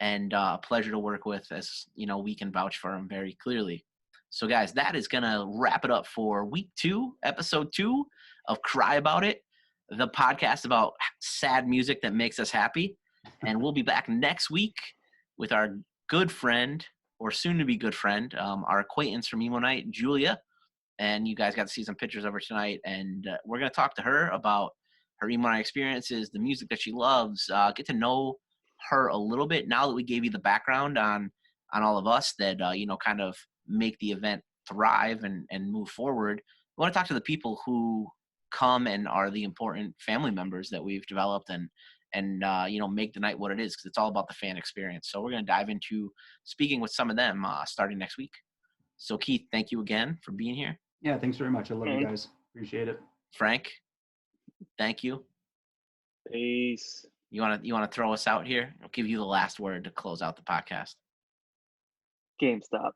and a pleasure to work with, as you know, we can vouch for him very clearly. So guys, that is gonna wrap it up for week 2, episode 2 of Cry About It, the podcast about sad music that makes us happy. And we'll be back next week with our good friend, or soon to be good friend, our acquaintance from Emo Night, Julia. And you guys got to see some pictures of her tonight. And we're going to talk to her about her Emo Night experiences, the music that she loves, get to know her a little bit now that we gave you the background on all of us that, you know, kind of make the event thrive and move forward. We want to talk to the people who come and are the important family members that we've developed and you know, make the night what it is, because it's all about the fan experience. So we're going to dive into speaking with some of them starting next week. So Keith, thank you again for being here. Yeah, thanks very much. I love you guys. Appreciate it. Frank, thank you. Peace. You want to throw us out here? I'll give you the last word to close out the podcast. GameStop.